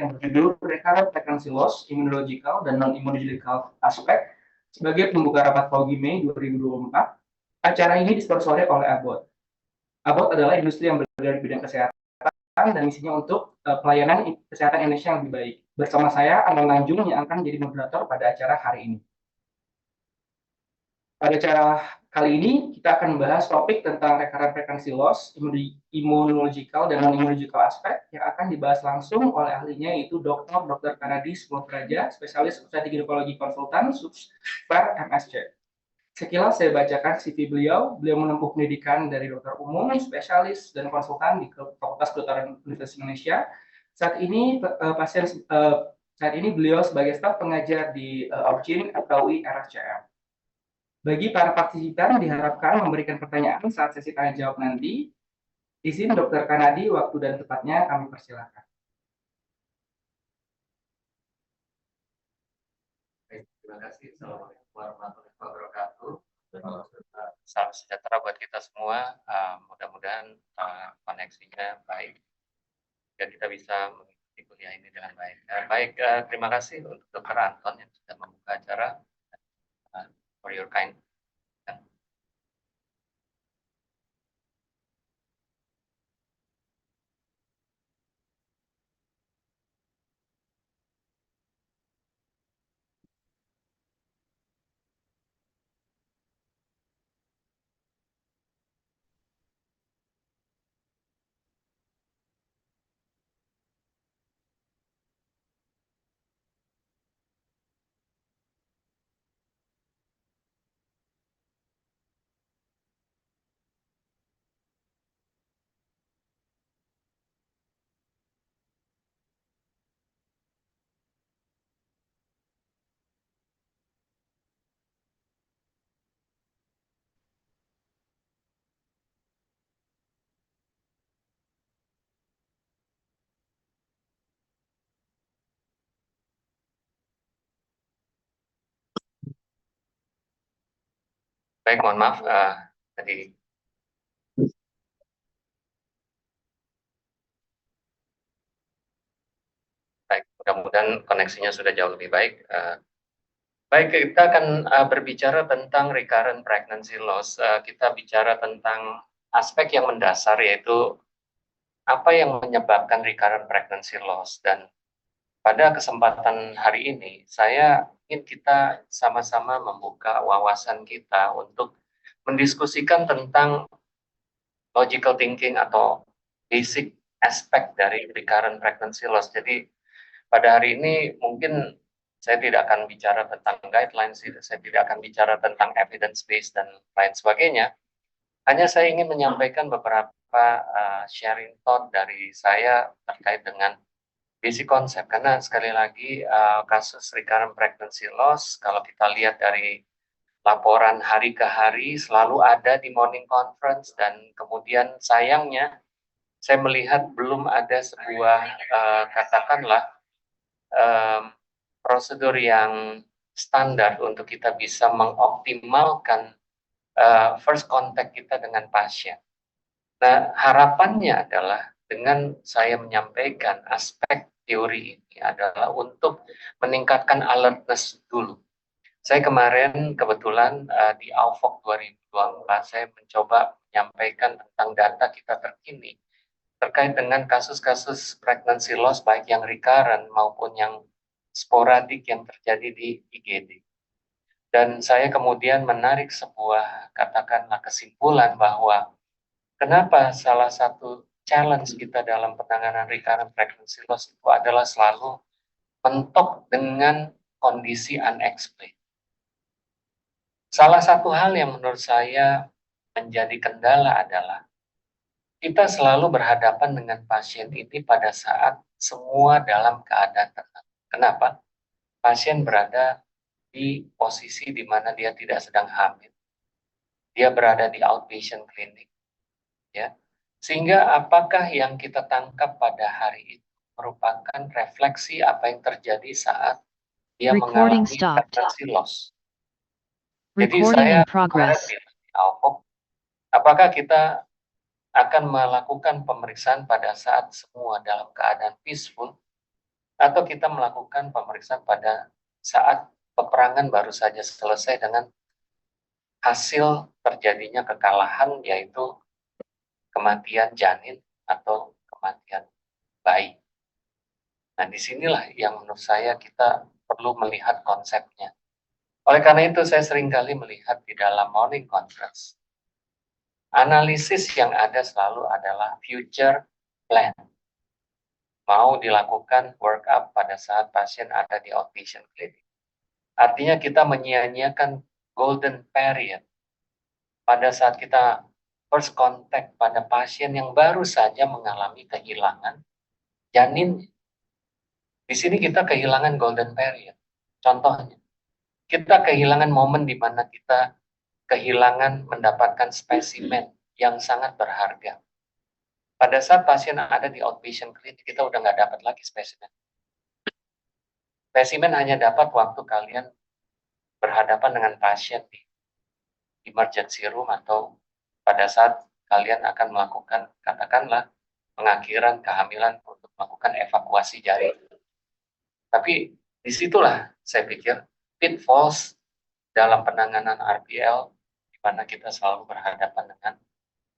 yang berjudul Recurrent Pregnancy Loss, Immunological dan Non-Immunological Aspect sebagai pembuka rapat Pagi Mei 2024. Acara ini disponsori oleh Abbott. Abbott adalah industri yang bergerak di bidang kesehatan dan misinya untuk pelayanan kesehatan Indonesia yang lebih baik. Bersama saya, Anang Nanjung, yang akan menjadi moderator pada acara hari ini. Pada acara kali ini, kita akan membahas topik tentang recurrent pregnancy loss, immunological dan non-immunological aspect yang akan dibahas langsung oleh ahlinya, yaitu Dr. Kanadis Praja, spesialis obstetrik ginekologi konsultan, subspar MSc. Sekilas saya bacakan CV beliau. Beliau menempuh pendidikan dari dokter umum, spesialis, dan konsultan di Fakultas Kedokteran Universitas Indonesia. Saat ini beliau sebagai staf pengajar di Origin FKUI RSCM. Bagi para partisipan diharapkan memberikan pertanyaan saat sesi tanya jawab nanti. Izin Dr. Kanadi, waktu dan tempatnya kami persilakan. Terima kasih. Assalamualaikum warahmatullahi wabarakatuh. Salam sejahtera buat kita semua. Mudah-mudahan koneksinya baik dan kita bisa mengikuti kuliah ini dengan baik. Terima kasih untuk Dr. Anton yang sudah membuka acara. For your kind. Baik, mohon maaf tadi. Baik, mudah-mudahan koneksinya sudah jauh lebih baik. Baik, kita akan berbicara tentang recurrent pregnancy loss. Kita bicara tentang aspek yang mendasar, yaitu apa yang menyebabkan recurrent pregnancy loss. Dan pada kesempatan hari ini, saya ingin kita sama-sama membuka wawasan kita untuk mendiskusikan tentang logical thinking atau basic aspek dari recurrent pregnancy loss. Jadi pada hari ini mungkin saya tidak akan bicara tentang guidelines, saya tidak akan bicara tentang evidence based dan lain sebagainya. Hanya saya ingin menyampaikan beberapa sharing thought dari saya terkait dengan basic konsep. Karena sekali lagi kasus recurrent pregnancy loss, kalau kita lihat dari laporan hari ke hari selalu ada di morning conference, dan kemudian sayangnya saya melihat belum ada sebuah katakanlah prosedur yang standar untuk kita bisa mengoptimalkan first contact kita dengan pasien. Nah, harapannya adalah dengan saya menyampaikan aspek teori ini adalah untuk meningkatkan alertness dulu. Saya kemarin kebetulan di AUFOK 2024 saya mencoba menyampaikan tentang data kita terkini terkait dengan kasus-kasus pregnancy loss baik yang recurrent maupun yang sporadik yang terjadi di IGD. Dan saya kemudian menarik sebuah katakanlah kesimpulan bahwa kenapa salah satu challenge kita dalam penanganan recurrent pregnancy loss itu adalah selalu mentok dengan kondisi unexplained. Salah satu hal yang menurut saya menjadi kendala adalah kita selalu berhadapan dengan pasien ini pada saat semua dalam keadaan tenang. Kenapa? Pasien berada di posisi di mana dia tidak sedang hamil. Dia berada di outpatient clinic. Ya. Sehingga apakah yang kita tangkap pada hari itu merupakan refleksi apa yang terjadi saat dia mengalami pregnancy loss. Jadi saya di AUFOK, apakah kita akan melakukan pemeriksaan pada saat semua dalam keadaan peaceful, atau kita melakukan pemeriksaan pada saat peperangan baru saja selesai dengan hasil terjadinya kekalahan, yaitu kematian janin atau kematian bayi. Nah, disinilah yang menurut saya kita perlu melihat konsepnya. Oleh karena itu, saya seringkali melihat di dalam morning conference, analisis yang ada selalu adalah future plan. Mau dilakukan workup pada saat pasien ada di outpatient clinic. Artinya kita menyia-nyiakan golden period pada saat kita first contact pada pasien yang baru saja mengalami kehilangan janin. Di sini kita kehilangan golden period. Contohnya, kita kehilangan momen di mana kita kehilangan mendapatkan spesimen yang sangat berharga. Pada saat pasien ada di outpatient clinic, kita udah nggak dapat lagi spesimen. Spesimen hanya dapat waktu kalian berhadapan dengan pasien di emergency room atau pada saat kalian akan melakukan, katakanlah, pengakhiran kehamilan untuk melakukan evakuasi janin. Tapi disitulah saya pikir pitfalls dalam penanganan RPL, di mana kita selalu berhadapan dengan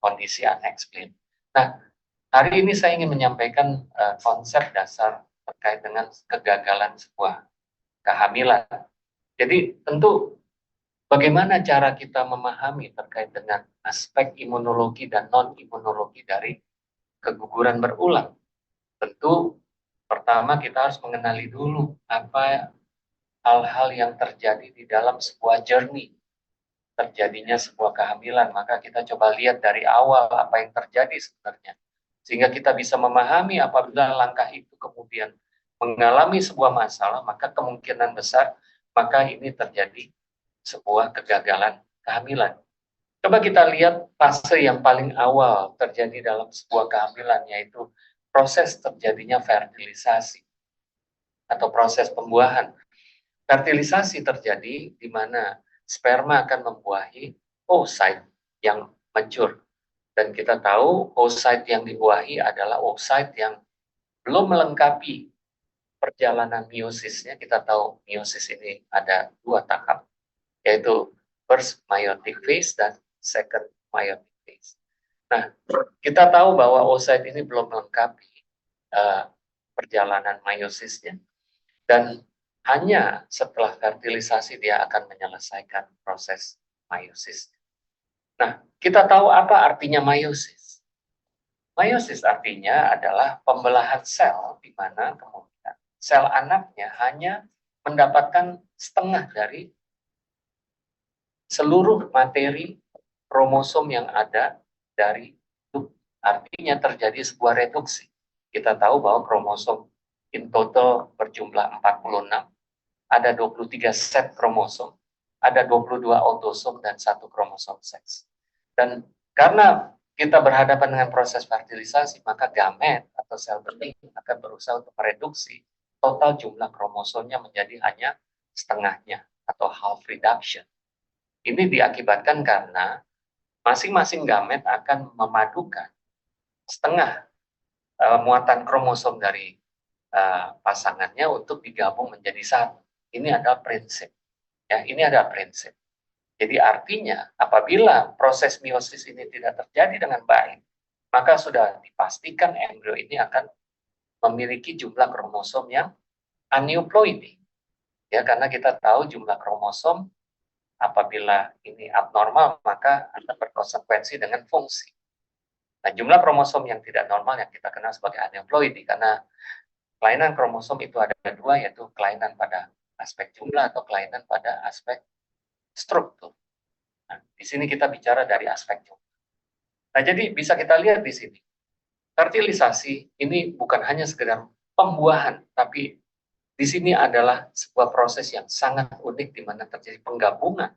kondisi unexplained. Nah, hari ini saya ingin menyampaikan konsep dasar terkait dengan kegagalan sebuah kehamilan. Jadi tentu bagaimana cara kita memahami terkait dengan aspek imunologi dan non-imunologi dari keguguran berulang. Tentu pertama kita harus mengenali dulu apa hal-hal yang terjadi di dalam sebuah journey terjadinya sebuah kehamilan. Maka kita coba lihat dari awal apa yang terjadi sebenarnya, sehingga kita bisa memahami apabila langkah itu kemudian mengalami sebuah masalah, maka kemungkinan besar maka ini terjadi sebuah kegagalan kehamilan. Coba kita lihat fase yang paling awal terjadi dalam sebuah kehamilan, yaitu proses terjadinya fertilisasi atau proses pembuahan. Fertilisasi terjadi di mana sperma akan membuahi oocyte yang mature. Dan kita tahu oocyte yang dibuahi adalah oocyte yang belum melengkapi perjalanan meiosis-nya. Kita tahu meiosis ini ada 2 tahap, yaitu first meiotic phase dan second meiotic phase. Nah, kita tahu bahwa oocyte ini belum melengkapi perjalanan meiosisnya, dan hanya setelah fertilisasi dia akan menyelesaikan proses meiosis. Nah, kita tahu apa artinya meiosis. Meiosis artinya adalah pembelahan sel, di mana kemudian sel anaknya hanya mendapatkan setengah dari seluruh materi kromosom yang ada dari itu. Artinya terjadi sebuah reduksi. Kita tahu bahwa kromosom in total berjumlah 46, ada 23 set kromosom, ada 22 autosom dan 1 kromosom seks. Dan karena kita berhadapan dengan proses fertilisasi, maka gamet atau sel bening akan berusaha untuk mereduksi total jumlah kromosomnya menjadi hanya setengahnya atau half reduction. Ini diakibatkan karena masing-masing gamet akan memadukan setengah muatan kromosom dari pasangannya untuk digabung menjadi satu. Ini adalah prinsip. Ya, ini adalah prinsip. Jadi artinya apabila proses meiosis ini tidak terjadi dengan baik, maka sudah dipastikan embrio ini akan memiliki jumlah kromosom yang aneuploidy. Ya, karena kita tahu jumlah kromosom apabila ini abnormal, maka akan berkonsekuensi dengan fungsi. Nah, jumlah kromosom yang tidak normal yang kita kenal sebagai aneuploidy, karena kelainan kromosom itu ada 2, yaitu kelainan pada aspek jumlah atau kelainan pada aspek struktur. Nah, di sini kita bicara dari aspek jumlah. Nah, jadi bisa kita lihat di sini, fertilisasi ini bukan hanya sekedar pembuahan, tapi di sini adalah sebuah proses yang sangat unik di mana terjadi penggabungan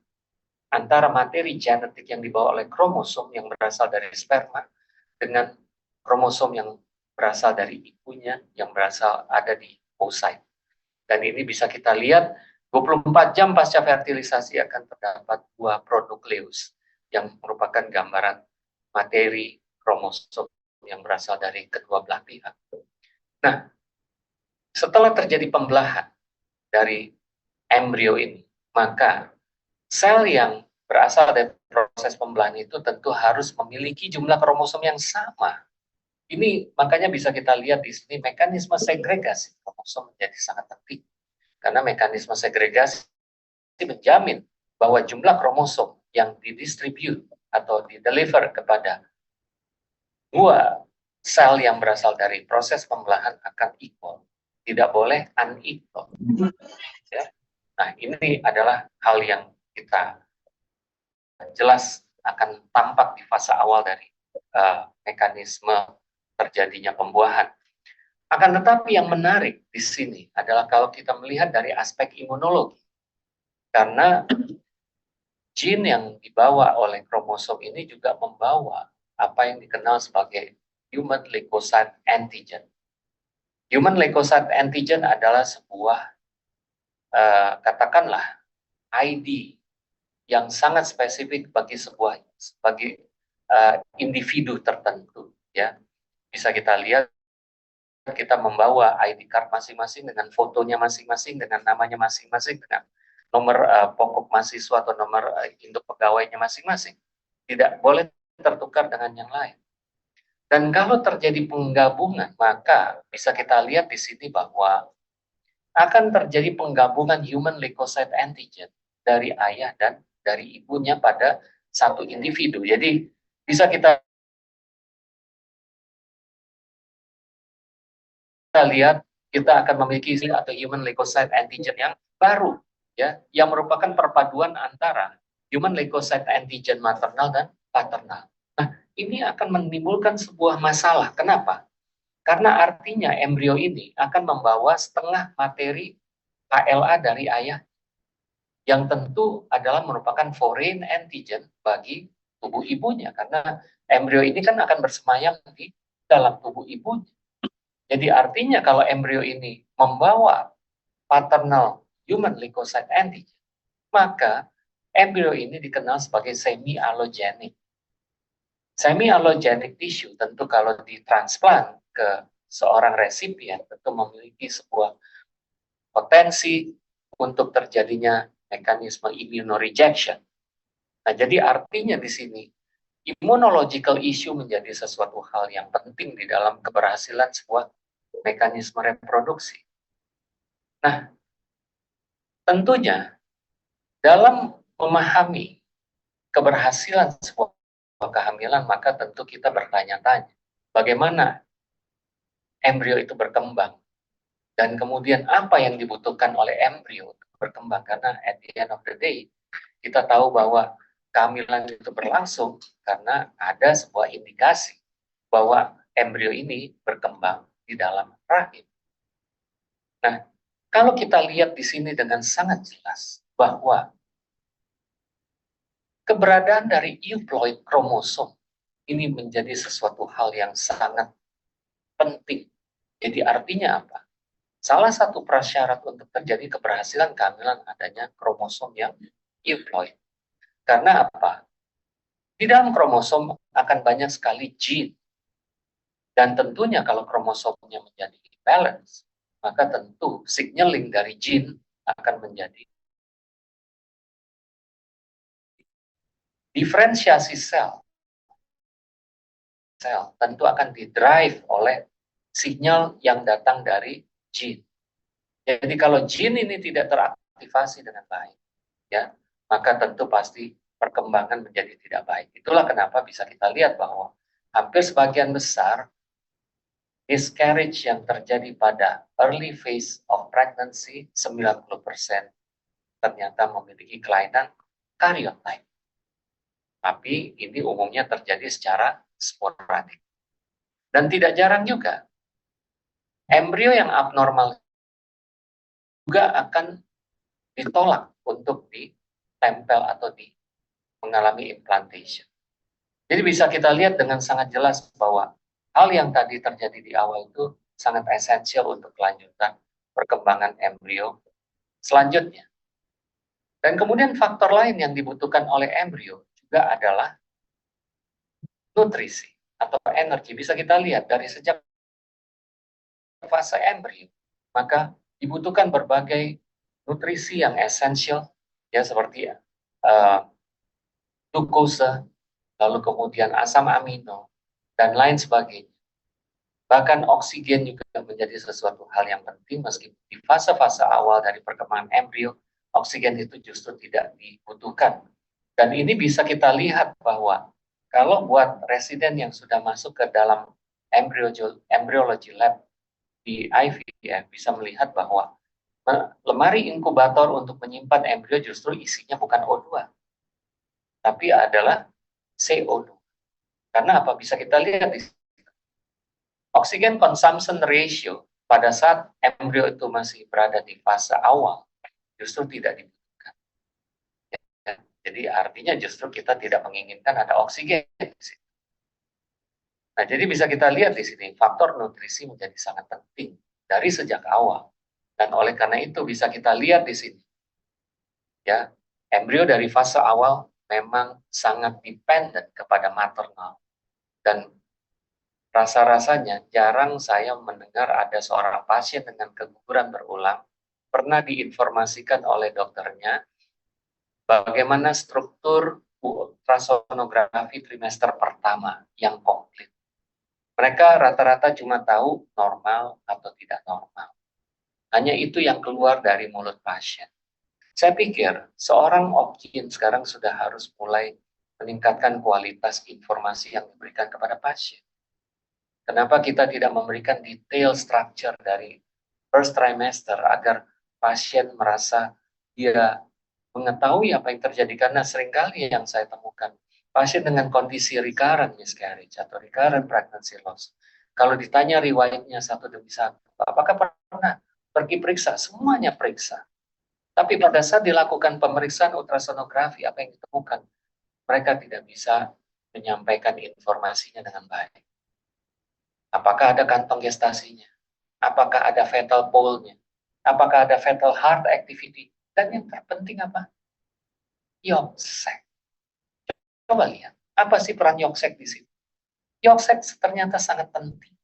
antara materi genetik yang dibawa oleh kromosom yang berasal dari sperma dengan kromosom yang berasal dari ibunya yang berasal ada di oocyte. Dan ini bisa kita lihat 24 jam pasca fertilisasi akan terdapat 2 pronukleus yang merupakan gambaran materi kromosom yang berasal dari kedua belah pihak. Nah, setelah terjadi pembelahan dari embrio ini, maka sel yang berasal dari proses pembelahan itu tentu harus memiliki jumlah kromosom yang sama. Ini makanya bisa kita lihat di sini mekanisme segregasi kromosom menjadi sangat penting. Karena mekanisme segregasi menjamin bahwa jumlah kromosom yang didistribute atau dideliver kepada dua sel yang berasal dari proses pembelahan akan equal. Tidak boleh unequal. Ya. Nah, ini adalah hal yang kita jelas akan tampak di fase awal dari mekanisme terjadinya pembuahan. Akan tetapi yang menarik di sini adalah kalau kita melihat dari aspek imunologi. Karena gene yang dibawa oleh kromosom ini juga membawa apa yang dikenal sebagai human leukocyte antigen. Human leukocyte antigen adalah sebuah katakanlah ID yang sangat spesifik bagi individu tertentu, ya. Bisa kita lihat kita membawa ID card masing-masing dengan fotonya masing-masing, dengan namanya masing-masing, dengan nomor pokok mahasiswa atau nomor induk pegawainya masing-masing. Tidak boleh tertukar dengan yang lain. Dan kalau terjadi penggabungan, maka bisa kita lihat di sini bahwa akan terjadi penggabungan human leukocyte antigen dari ayah dan dari ibunya pada satu individu. Jadi bisa kita lihat kita akan memiliki atau human leukocyte antigen yang baru, ya, yang merupakan perpaduan antara human leukocyte antigen maternal dan paternal. Nah, ini akan menimbulkan sebuah masalah. Kenapa? Karena artinya embrio ini akan membawa setengah materi HLA dari ayah, yang tentu adalah merupakan foreign antigen bagi tubuh ibunya, karena embrio ini kan akan bersemayam di dalam tubuh ibunya. Jadi artinya kalau embrio ini membawa paternal human leukocyte antigen, maka embrio ini dikenal sebagai semi-allogeneic. Semi-allogeneic tissue tentu kalau ditransplant ke seorang resipien tentu memiliki sebuah potensi untuk terjadinya mekanisme immunorejection. Nah, jadi artinya di sini immunological issue menjadi sesuatu hal yang penting di dalam keberhasilan sebuah mekanisme reproduksi. Nah, tentunya dalam memahami keberhasilan sebuah kehamilan, maka tentu kita bertanya-tanya, bagaimana embrio itu berkembang, dan kemudian apa yang dibutuhkan oleh embrio untuk berkembang, karena at the end of the day, kita tahu bahwa kehamilan itu berlangsung karena ada sebuah indikasi bahwa embrio ini berkembang di dalam rahim. Nah, kalau kita lihat di sini dengan sangat jelas bahwa keberadaan dari euploid kromosom ini menjadi sesuatu hal yang sangat penting. Jadi artinya apa? Salah satu prasyarat untuk terjadi keberhasilan kehamilan adanya kromosom yang euploid. Karena apa? Di dalam kromosom akan banyak sekali gene. Dan tentunya kalau kromosomnya menjadi imbalance, maka tentu signaling dari gene akan menjadi diferensiasi sel. Sel tentu akan didrive oleh sinyal yang datang dari gene. Jadi kalau gene ini tidak teraktivasi dengan baik, ya, maka tentu pasti perkembangan menjadi tidak baik. Itulah kenapa bisa kita lihat bahwa hampir sebagian besar miscarriage yang terjadi pada early phase of pregnancy 90% ternyata memiliki kelainan karyotype. Tapi ini umumnya terjadi secara sporadik. Dan tidak jarang juga embrio yang abnormal juga akan ditolak untuk ditempel atau mengalami implantation. Jadi bisa kita lihat dengan sangat jelas bahwa hal yang tadi terjadi di awal itu sangat esensial untuk kelanjutan perkembangan embrio selanjutnya. Dan kemudian faktor lain yang dibutuhkan oleh embrio juga adalah nutrisi atau energi. Bisa kita lihat dari sejak fase embrio, maka dibutuhkan berbagai nutrisi yang esensial, ya seperti glukosa, lalu kemudian asam amino, dan lain sebagainya. Bahkan oksigen juga menjadi sesuatu hal yang penting meskipun di fase-fase awal dari perkembangan embrio, oksigen itu justru tidak dibutuhkan. Dan ini bisa kita lihat bahwa kalau buat residen yang sudah masuk ke dalam embryology lab di IVF bisa melihat bahwa lemari inkubator untuk menyimpan embrio justru isinya bukan O2, tapi adalah CO2. Karena apa? Bisa kita lihat di oxygen consumption ratio pada saat embrio itu masih berada di fase awal justru tidak dibutuhkan. Ya, jadi artinya justru kita tidak menginginkan ada oksigen di sini. Nah, jadi bisa kita lihat di sini faktor nutrisi menjadi sangat penting dari sejak awal. Dan oleh karena itu bisa kita lihat di sini. Ya, embrio dari fase awal memang sangat dependent kepada maternal. Dan rasa-rasanya jarang saya mendengar ada seorang pasien dengan keguguran berulang pernah diinformasikan oleh dokternya bagaimana struktur ultrasonografi trimester pertama yang komplit. Mereka rata-rata cuma tahu normal atau tidak normal. Hanya itu yang keluar dari mulut pasien. Saya pikir seorang OB-GYN sekarang sudah harus mulai meningkatkan kualitas informasi yang diberikan kepada pasien. Kenapa kita tidak memberikan detail structure dari first trimester agar pasien merasa dia mengetahui apa yang terjadi, karena seringkali yang saya temukan pasien dengan kondisi recurrent miscarriage atau recurrent pregnancy loss, kalau ditanya riwayatnya satu demi satu, apakah pernah pergi periksa? Semuanya periksa. Tapi pada saat dilakukan pemeriksaan ultrasonografi, apa yang ditemukan? Mereka tidak bisa menyampaikan informasinya dengan baik. Apakah ada kantong gestasinya? Apakah ada fetal pole-nya? Apakah ada fetal heart activity? Dan yang terpenting apa? Yogsek. Coba lihat, apa sih peran yogsek di sini? Yogsek ternyata sangat penting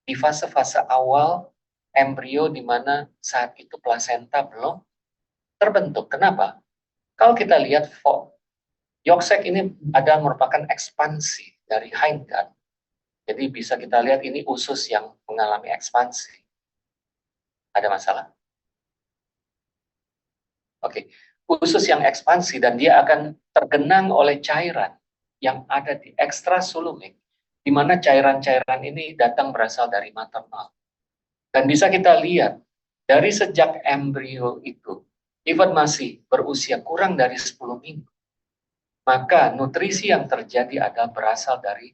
di fase-fase awal embrio di mana saat itu plasenta belum terbentuk. Kenapa? Kalau kita lihat yogsek ini adalah merupakan ekspansi dari hindgut. Jadi bisa kita lihat ini usus yang mengalami ekspansi. Ada masalah? Oke, usus yang ekspansi dan dia akan tergenang oleh cairan yang ada di ekstrasulumik, di mana cairan-cairan ini datang berasal dari maternal. Dan bisa kita lihat dari sejak embrio itu, even masih berusia kurang dari 10 minggu, maka nutrisi yang terjadi adalah berasal dari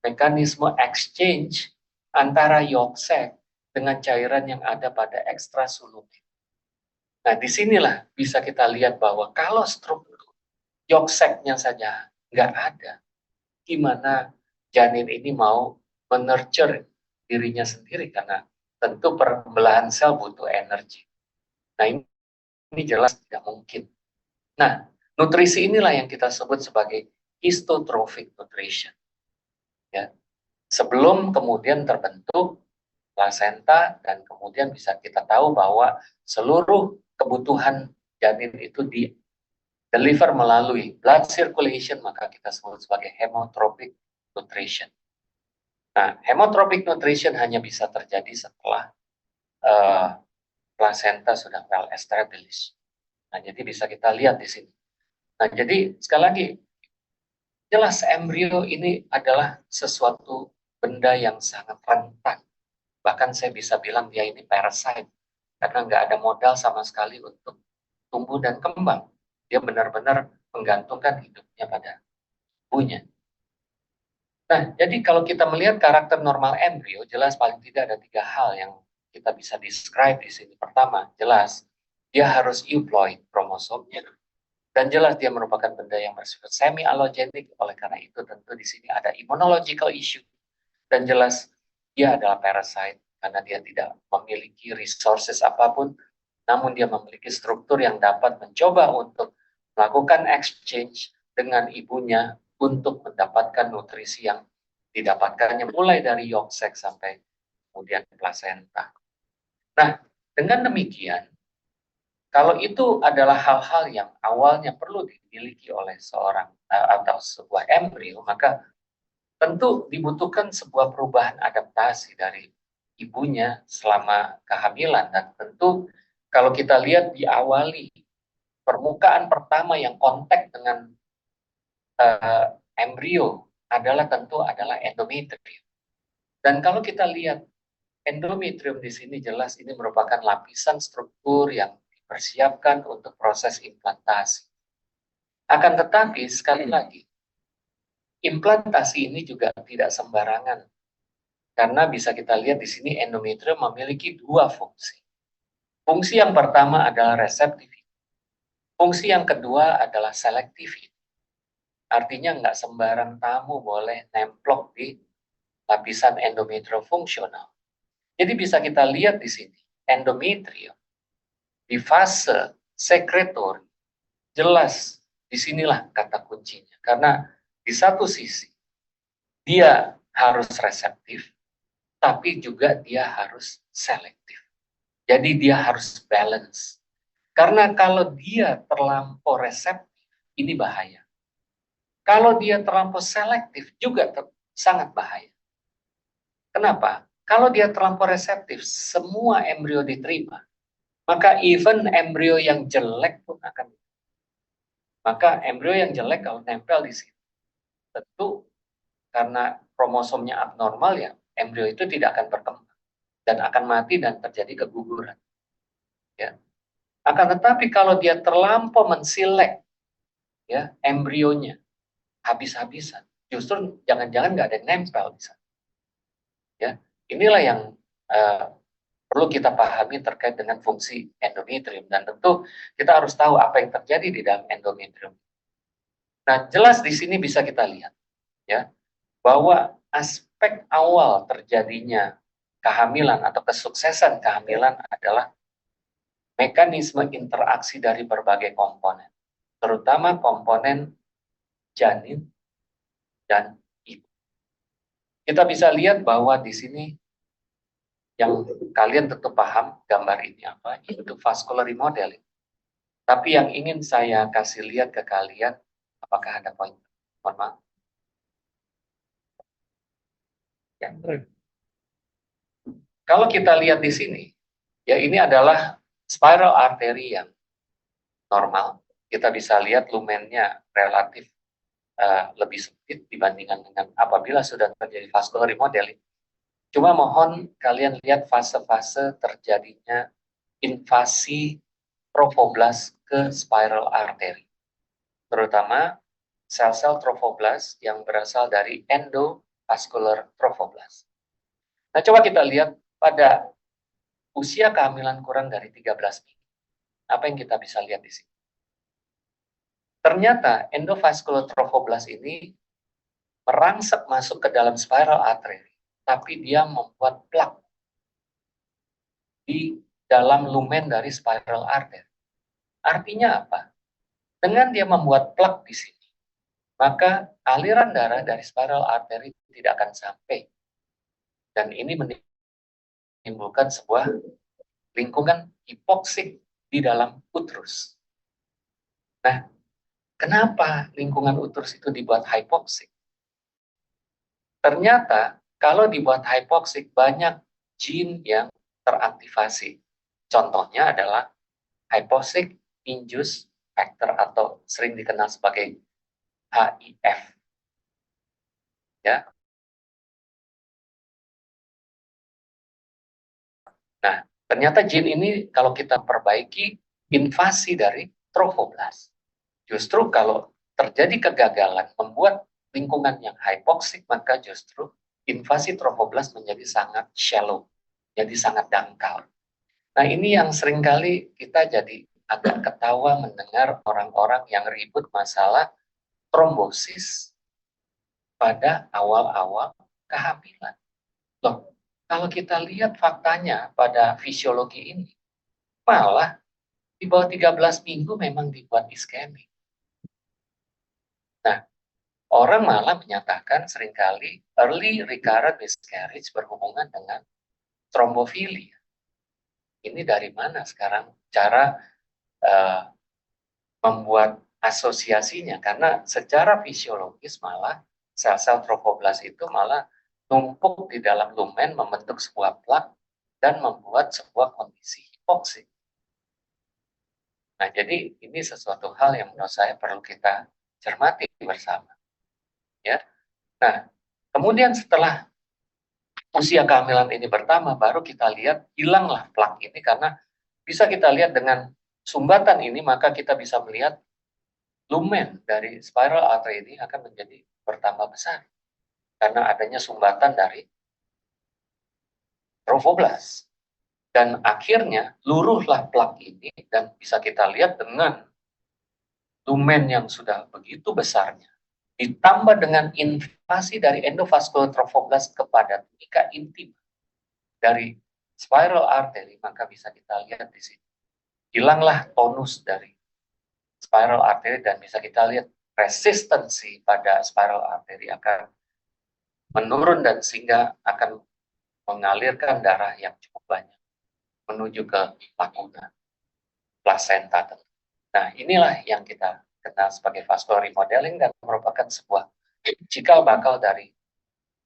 mekanisme exchange antara yogsek dengan cairan yang ada pada ekstrasulumik. Nah, disinilah bisa kita lihat bahwa kalau struktur yolkseknya saja nggak ada, gimana janin ini mau menurture dirinya sendiri, karena tentu pembelahan sel butuh energi. Nah, ini jelas tidak mungkin. Nah, nutrisi inilah yang kita sebut sebagai histotrophic nutrition. Ya. Sebelum kemudian terbentuk plasenta dan kemudian bisa kita tahu bahwa seluruh kebutuhan janin itu di deliver melalui blood circulation, maka kita sebut sebagai hemotropic nutrition. Nah, hemotropic nutrition hanya bisa terjadi setelah plasenta sudah well established. Nah, jadi bisa kita lihat di sini. Nah, jadi sekali lagi, jelas embrio ini adalah sesuatu benda yang sangat rentan. Bahkan saya bisa bilang dia ini parasite, karena nggak ada modal sama sekali untuk tumbuh dan kembang. Dia benar-benar menggantungkan hidupnya pada ibunya. Nah, jadi kalau kita melihat karakter normal embrio, jelas paling tidak ada 3 hal yang kita bisa describe di sini. Pertama, jelas dia harus euploid kromosomnya. Dan jelas dia merupakan benda yang bersifat semi-allogenik, oleh karena itu tentu di sini ada immunological issue. Dan jelas dia adalah parasite, karena dia tidak memiliki resources apapun, namun dia memiliki struktur yang dapat mencoba untuk melakukan exchange dengan ibunya untuk mendapatkan nutrisi yang didapatkannya mulai dari yogsek sampai kemudian plasenta. Nah, Dengan demikian, kalau itu adalah hal-hal yang awalnya perlu dimiliki oleh seorang atau sebuah embrio, maka tentu dibutuhkan sebuah perubahan adaptasi dari ibunya selama kehamilan. Dan tentu kalau kita lihat diawali permukaan pertama yang kontak dengan embrio adalah endometrium. Dan kalau kita lihat endometrium di sini jelas ini merupakan lapisan struktur yang dipersiapkan untuk proses implantasi. Akan tetapi sekali lagi, implantasi ini juga tidak sembarangan. Karena bisa kita lihat di sini endometrium memiliki dua fungsi. Fungsi yang pertama adalah reseptivitas. Fungsi yang kedua adalah selektivitas. Artinya nggak sembarang tamu boleh nemplok di lapisan endometrium fungsional. Jadi bisa kita lihat di sini, endometrium di fase sekretori, jelas disinilah kata kuncinya. Karena di satu sisi, dia harus reseptif, tapi juga dia harus selektif. Jadi dia harus balance. Karena kalau dia terlampau reseptif, ini bahaya. Kalau dia terlampau selektif, juga sangat bahaya. Kenapa? Kalau dia terlampau reseptif, semua embrio diterima, maka even embrio yang jelek pun akan. Maka embrio yang jelek kalau nempel di sini, tentu karena kromosomnya abnormal ya, embrio itu tidak akan berkembang dan akan mati dan terjadi keguguran. Ya. Akan tetapi kalau dia terlampau mensilek ya embrionya habis-habisan, justru jangan-jangan nggak ada yang nempel di sana. Ya, inilah yang perlu kita pahami terkait dengan fungsi endometrium, dan tentu kita harus tahu apa yang terjadi di dalam endometrium. Nah, jelas di sini bisa kita lihat ya bahwa aspek awal terjadinya kehamilan atau kesuksesan kehamilan adalah mekanisme interaksi dari berbagai komponen, terutama komponen janin dan ibu. Kita bisa lihat bahwa di sini yang kalian tentu paham gambar ini apa, itu vascular remodeling. Tapi yang ingin saya kasih lihat ke kalian, apakah ada poin? Mohon maaf. Ya. Kalau kita lihat di sini, ya ini adalah spiral artery yang normal. Kita bisa lihat lumennya relatif lebih sempit dibandingkan dengan apabila sudah terjadi vascular remodeling. Cuma mohon kalian lihat fase-fase terjadinya invasi trofoblast ke spiral artery. Terutama sel-sel trofoblast yang berasal dari endovascular trofoblast. Nah, coba kita lihat pada usia kehamilan kurang dari 13 minggu. Apa yang kita bisa lihat di sini? Ternyata endovascular trofoblast ini merangsek masuk ke dalam spiral artery, tapi dia membuat plak di dalam lumen dari spiral artery. Artinya apa? Dengan dia membuat plak di sini, maka aliran darah dari spiral artery tidak akan sampai. Dan ini menimbulkan sebuah lingkungan hipoksik di dalam uterus. Nah, kenapa lingkungan uterus itu dibuat hipoksik? Ternyata kalau dibuat hipoksik banyak gene yang teraktivasi. Contohnya adalah hypoxic induced factor atau sering dikenal sebagai HIF. Ya. Nah, ternyata gene ini kalau kita perbaiki invasi dari trofoblast. Justru kalau terjadi kegagalan membuat lingkungan yang hypoxic, maka justru invasi trofoblast menjadi sangat shallow, jadi sangat dangkal. Nah, ini yang seringkali kita jadi agak ketawa mendengar orang-orang yang ribut masalah trombosis pada awal-awal kehamilan. Loh, kalau kita lihat faktanya pada fisiologi ini, malah di bawah 13 minggu memang dibuat iskemik. Nah, orang malah menyatakan seringkali early recurrent miscarriage berhubungan dengan trombofilia. ini dari mana sekarang cara membuat asosiasinya, karena secara fisiologis malah sel-sel trofoblas itu malah numpuk di dalam lumen membentuk sebuah plak dan membuat sebuah kondisi hipoksi. Nah, jadi ini sesuatu hal yang menurut saya perlu kita cermati bersama. Ya. Nah, kemudian setelah usia kehamilan ini bertambah, baru kita lihat hilanglah plak ini, karena bisa kita lihat dengan sumbatan ini, maka kita bisa melihat lumen dari spiral artery ini akan menjadi bertambah besar karena adanya sumbatan dari trofoblas. Dan akhirnya luruhlah plak ini, dan bisa kita lihat dengan lumen yang sudah begitu besarnya, ditambah dengan invasi dari endovascular trofoblas kepada tunika intima dari spiral artery, maka bisa kita lihat di sini. Hilanglah tonus dari spiral artery, dan bisa kita lihat resistensi pada spiral artery akan menurun, dan sehingga akan mengalirkan darah yang cukup banyak menuju ke laguna, plasenta. Nah, inilah yang kita kenal sebagai vascular remodeling, dan merupakan sebuah cikal bakal dari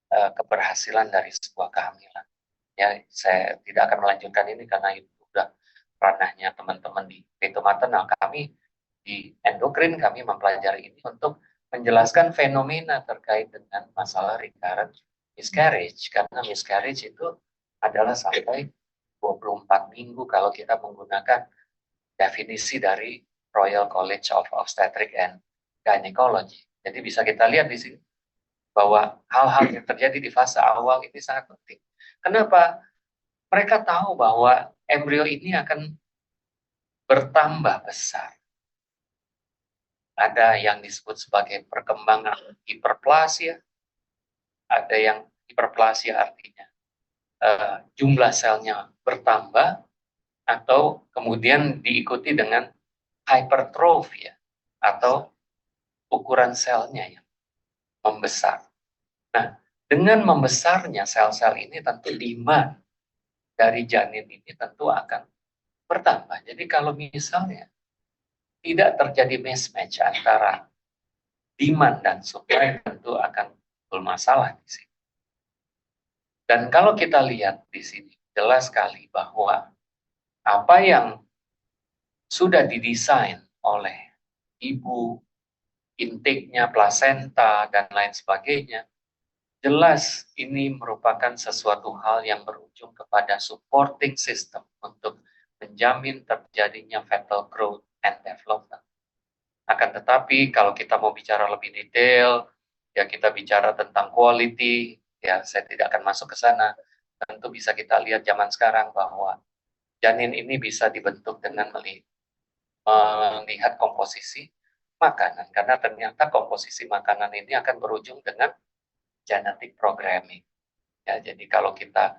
keberhasilan dari sebuah kehamilan. Ya, saya tidak akan melanjutkan ini karena itu sudah ranahnya teman-teman di Peto Maternal. Kami di endokrin kami mempelajari ini untuk menjelaskan fenomena terkait dengan masalah recurrent miscarriage, karena miscarriage itu adalah sampai 24 minggu kalau kita menggunakan definisi dari Royal College of Obstetrics and Gynecology. Jadi bisa kita lihat di sini bahwa hal-hal yang terjadi di fase awal ini sangat penting. Kenapa? Mereka tahu bahwa embrio ini akan bertambah besar. Ada yang disebut sebagai perkembangan hiperplasia, ada yang hiperplasia artinya jumlah selnya bertambah, atau kemudian diikuti dengan hypertrophy atau ukuran selnya yang membesar. Nah, dengan membesarnya sel-sel ini tentu demand dari janin ini tentu akan bertambah. Jadi kalau misalnya tidak terjadi mismatch antara demand dan supply, tentu akan bermasalah di sini. Dan kalau kita lihat di sini, jelas sekali bahwa apa yang sudah didesain oleh ibu, intake-nya, plasenta, dan lain sebagainya, jelas ini merupakan sesuatu hal yang berujung kepada supporting system untuk menjamin terjadinya fetal growth and development. Akan tetapi kalau kita mau bicara lebih detail, ya kita bicara tentang quality, ya saya tidak akan masuk ke sana. Tentu bisa kita lihat zaman sekarang bahwa janin ini bisa dibentuk dengan melihat komposisi makanan, karena ternyata komposisi makanan ini akan berujung dengan genetic programming. Ya, jadi kalau kita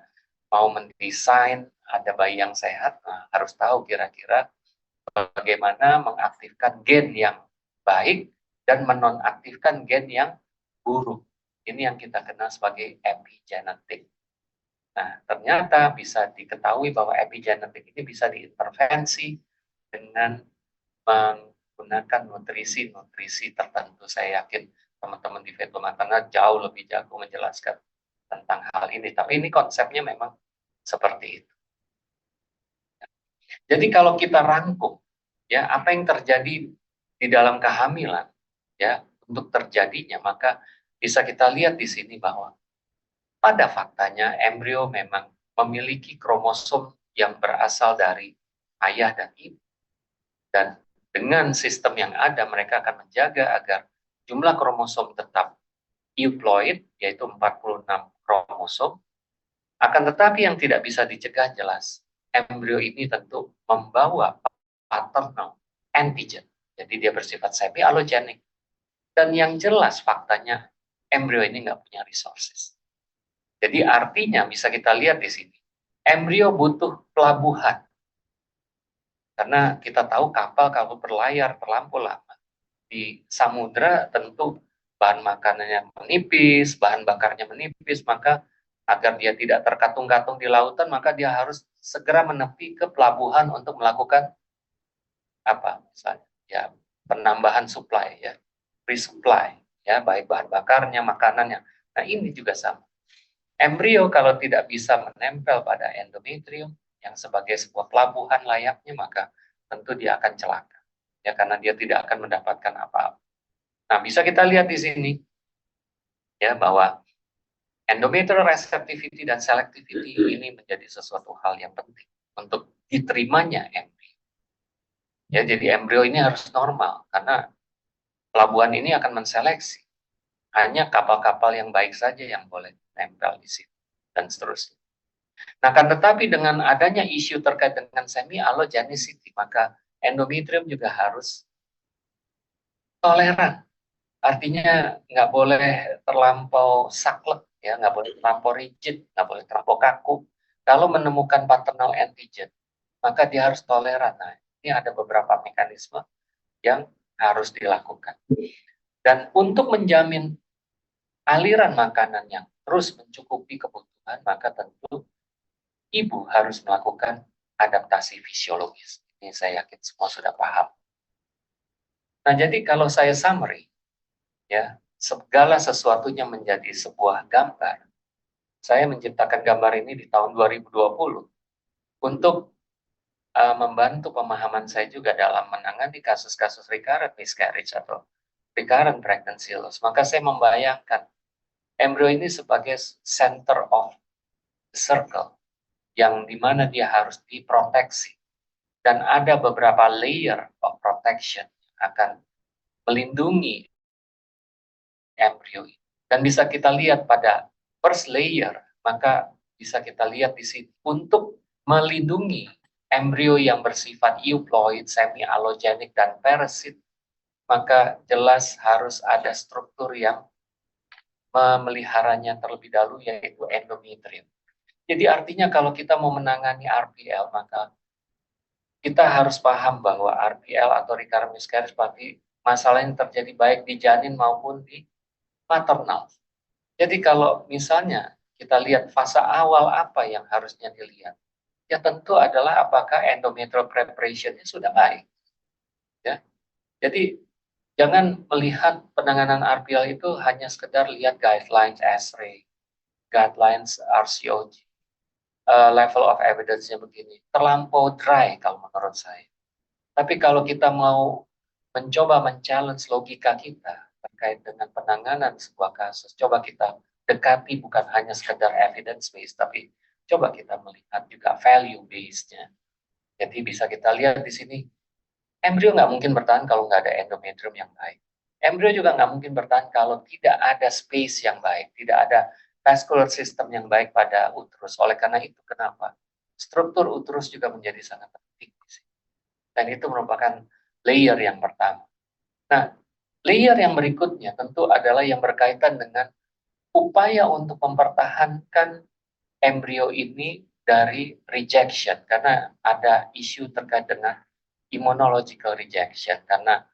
mau mendesain ada bayi yang sehat, nah, harus tahu kira-kira bagaimana mengaktifkan gen yang baik dan menonaktifkan gen yang buruk. Ini yang kita kenal sebagai epigenetik. Nah, ternyata bisa diketahui bahwa epigenetik ini bisa diintervensi dengan menggunakan nutrisi-nutrisi tertentu. Saya yakin teman-teman di Feto Maternal jauh lebih jago menjelaskan tentang hal ini. Tapi ini konsepnya memang seperti itu. Jadi kalau kita rangkum, ya apa yang terjadi di dalam kehamilan, ya untuk terjadinya, maka bisa kita lihat di sini bahwa pada faktanya embrio memang memiliki kromosom yang berasal dari ayah dan ibu. Dan dengan sistem yang ada, mereka akan menjaga agar jumlah kromosom tetap euploid, yaitu 46 kromosom. Akan tetapi yang tidak bisa dicegah jelas, embrio ini tentu membawa paternal antigen. Jadi dia bersifat semi-allogenik. Dan yang jelas faktanya, embrio ini nggak punya resources. Jadi artinya bisa kita lihat di sini, embrio butuh pelabuhan. Karena kita tahu kapal kalau berlayar terlampau lama di samudra, tentu bahan makanannya menipis, bahan bakarnya menipis, maka agar dia tidak terkatung-katung di lautan, maka dia harus segera menepi ke pelabuhan untuk melakukan apa misalnya ya penambahan supply ya, resupply ya, baik bahan bakarnya, makanannya. Nah, ini juga sama. Embrio kalau tidak bisa menempel pada endometrium yang sebagai sebuah pelabuhan layaknya, maka tentu dia akan celaka ya, karena dia tidak akan mendapatkan apa-apa. Nah, bisa kita lihat di sini ya bahwa endometrial receptivity dan selectivity ini menjadi sesuatu hal yang penting untuk diterimanya embrio. Ya, jadi embrio ini harus normal karena pelabuhan ini akan menseleksi hanya kapal-kapal yang baik saja yang boleh nempel di situ dan seterusnya. Nah, kan tetapi dengan adanya isu terkait dengan semi allogenicity, maka endometrium juga harus toleran. Artinya nggak boleh terlampau saklek, ya, nggak boleh terlampau rigid, nggak boleh terlampau kaku. Kalau menemukan paternal antigen, maka dia harus toleran. Nah, ini ada beberapa mekanisme yang harus dilakukan. Dan untuk menjamin aliran makanan yang terus mencukupi kebutuhan, maka tentu ibu harus melakukan adaptasi fisiologis. Ini saya yakin semua sudah paham. Nah, jadi kalau saya summary, ya, segala sesuatunya menjadi sebuah gambar. Saya menciptakan gambar ini di tahun 2020 untuk membantu pemahaman saya juga dalam menangani kasus-kasus recurrent miscarriage atau recurrent pregnancy loss. Maka saya membayangkan embrio ini sebagai center of the circle yang dimana dia harus diproteksi. Dan ada beberapa layer of protection yang akan melindungi embrio ini. Dan bisa kita lihat pada first layer, maka bisa kita lihat di sini untuk melindungi embrio yang bersifat euploid, semi-allogenik, dan parasit, maka jelas harus ada struktur yang memeliharanya terlebih dahulu, yaitu endometrium. Jadi artinya kalau kita mau menangani RPL, maka kita harus paham bahwa RPL atau recurrent miscarriage berarti masalah yang terjadi baik di janin maupun di maternal. Jadi kalau misalnya kita lihat fase awal apa yang harusnya dilihat, ya tentu adalah apakah endometrial preparation-nya sudah baik. Ya. Jadi jangan melihat penanganan RPL itu hanya sekedar lihat guidelines ESRE, guidelines RCOG, level of evidence-nya begini. Terlampau dry kalau menurut saya. Tapi kalau kita mau mencoba men-challenge logika kita terkait dengan penanganan sebuah kasus, coba kita dekati bukan hanya sekedar evidence based, tapi coba kita melihat juga value based-nya. Jadi bisa kita lihat di sini, embrio nggak mungkin bertahan kalau nggak ada endometrium yang baik. Embrio juga nggak mungkin bertahan kalau tidak ada space yang baik, tidak ada vascular system yang baik pada uterus. Oleh karena itu, kenapa? Struktur uterus juga menjadi sangat penting. Dan itu merupakan layer yang pertama. Nah, layer yang berikutnya tentu adalah yang berkaitan dengan upaya untuk mempertahankan embrio ini dari rejection, karena ada isu terkait dengan immunological rejection, karena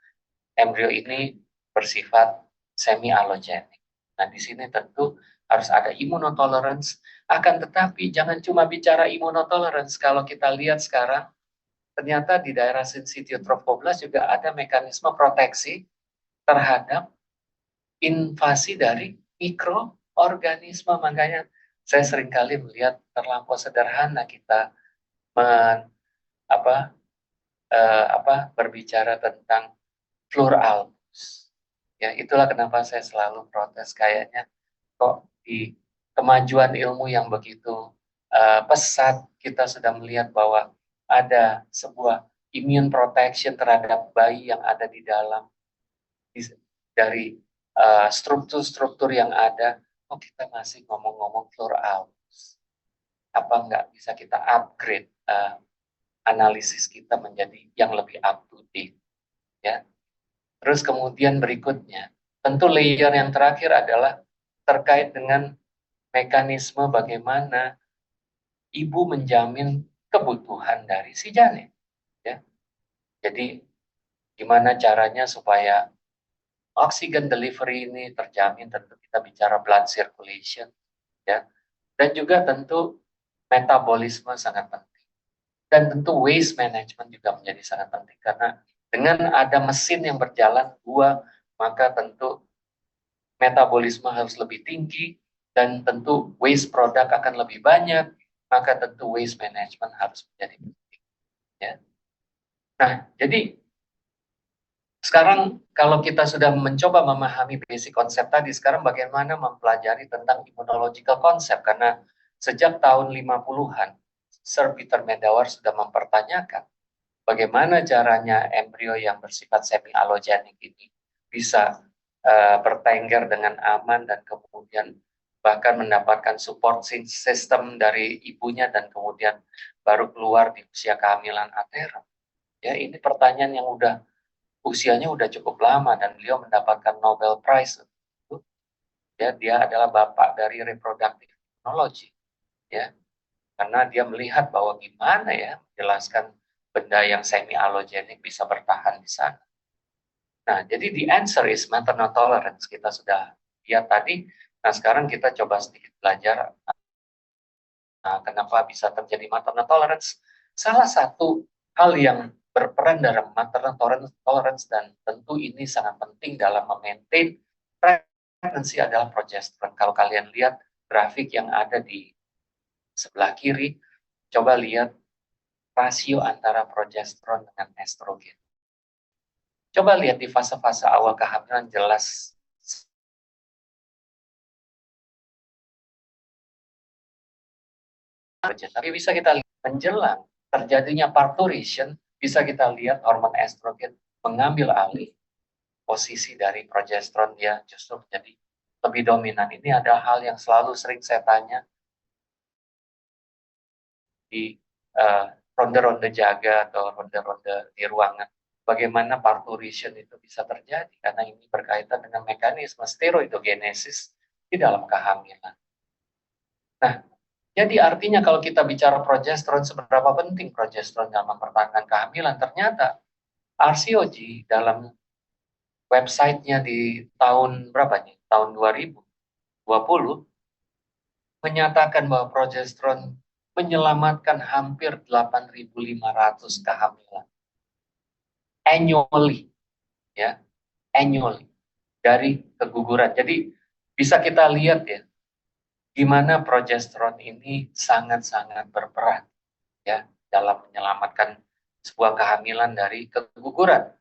embrio ini bersifat semi-allogenik. Nah, di sini tentu harus ada immunotolerance, akan tetapi jangan cuma bicara immunotolerance. Kalau kita lihat sekarang, ternyata di daerah sensitiotrophoblast juga ada mekanisme proteksi terhadap invasi dari mikroorganisme. Makanya saya seringkali melihat terlampau sederhana kita men, berbicara tentang Flur albus. Ya, itulah kenapa saya selalu protes, kayaknya kok di kemajuan ilmu yang begitu pesat kita sudah melihat bahwa ada sebuah immune protection terhadap bayi yang ada di dalam dari struktur-struktur yang ada. Oh, kita masih ngomong-ngomong Flur albus. Apa nggak bisa kita upgrade analisis kita menjadi yang lebih up to date, ya? Terus kemudian berikutnya, tentu layer yang terakhir adalah terkait dengan mekanisme bagaimana ibu menjamin kebutuhan dari si janin. Ya. Jadi gimana caranya supaya oxygen delivery ini terjamin, tentu kita bicara blood circulation. Ya. Dan juga tentu metabolisme sangat penting. Dan tentu waste management juga menjadi sangat penting. Karena dengan ada mesin yang berjalan dua, maka tentu metabolisme harus lebih tinggi, dan tentu waste product akan lebih banyak, maka tentu waste management harus menjadi penting. Ya. Nah, jadi sekarang kalau kita sudah mencoba memahami basic konsep tadi, sekarang bagaimana mempelajari tentang immunological concept, karena sejak tahun 50-an, Sir Peter Medawar sudah mempertanyakan bagaimana caranya embrio yang bersifat semi-allogenik ini bisa bertengger dengan aman dan kemudian bahkan mendapatkan support system dari ibunya dan kemudian baru keluar di usia kehamilan antera. Ya, ini pertanyaan yang usianya udah cukup lama dan beliau mendapatkan Nobel Prize. Ya, dia adalah bapak dari reproductive immunology. Ya, karena dia melihat bahwa gimana ya menjelaskan benda yang semi allogenik bisa bertahan di sana. Nah, jadi the answer is maternal tolerance. Kita sudah lihat tadi. Nah, sekarang kita coba sedikit belajar kenapa bisa terjadi maternal tolerance. Salah satu hal yang berperan dalam maternal tolerance dan tentu ini sangat penting dalam memaintain pregnancy adalah progesterone. Kalau kalian lihat grafik yang ada di sebelah kiri, coba lihat rasio antara progesteron dengan estrogen. Coba lihat di fase-fase awal kehamilan jelas tapi bisa kita lihat menjelang terjadinya parturition, bisa kita lihat hormon estrogen mengambil alih posisi dari progesteron, dia justru menjadi lebih dominan. Ini adalah hal yang selalu sering saya tanya di ronde-ronde jaga atau ronde-ronde di ruangan. Bagaimana parturition itu bisa terjadi? Karena ini berkaitan dengan mekanisme steroidogenesis di dalam kehamilan. Nah, jadi artinya kalau kita bicara progesteron, seberapa penting progesteron dalam mempertahankan kehamilan? Ternyata RCOG dalam websitenya di tahun berapa nih? Tahun 2020 menyatakan bahwa progesteron menyelamatkan hampir 8.500 kehamilan annually, ya, annually dari keguguran. Jadi bisa kita lihat ya, gimana progesteron ini sangat-sangat berperan ya dalam menyelamatkan sebuah kehamilan dari keguguran.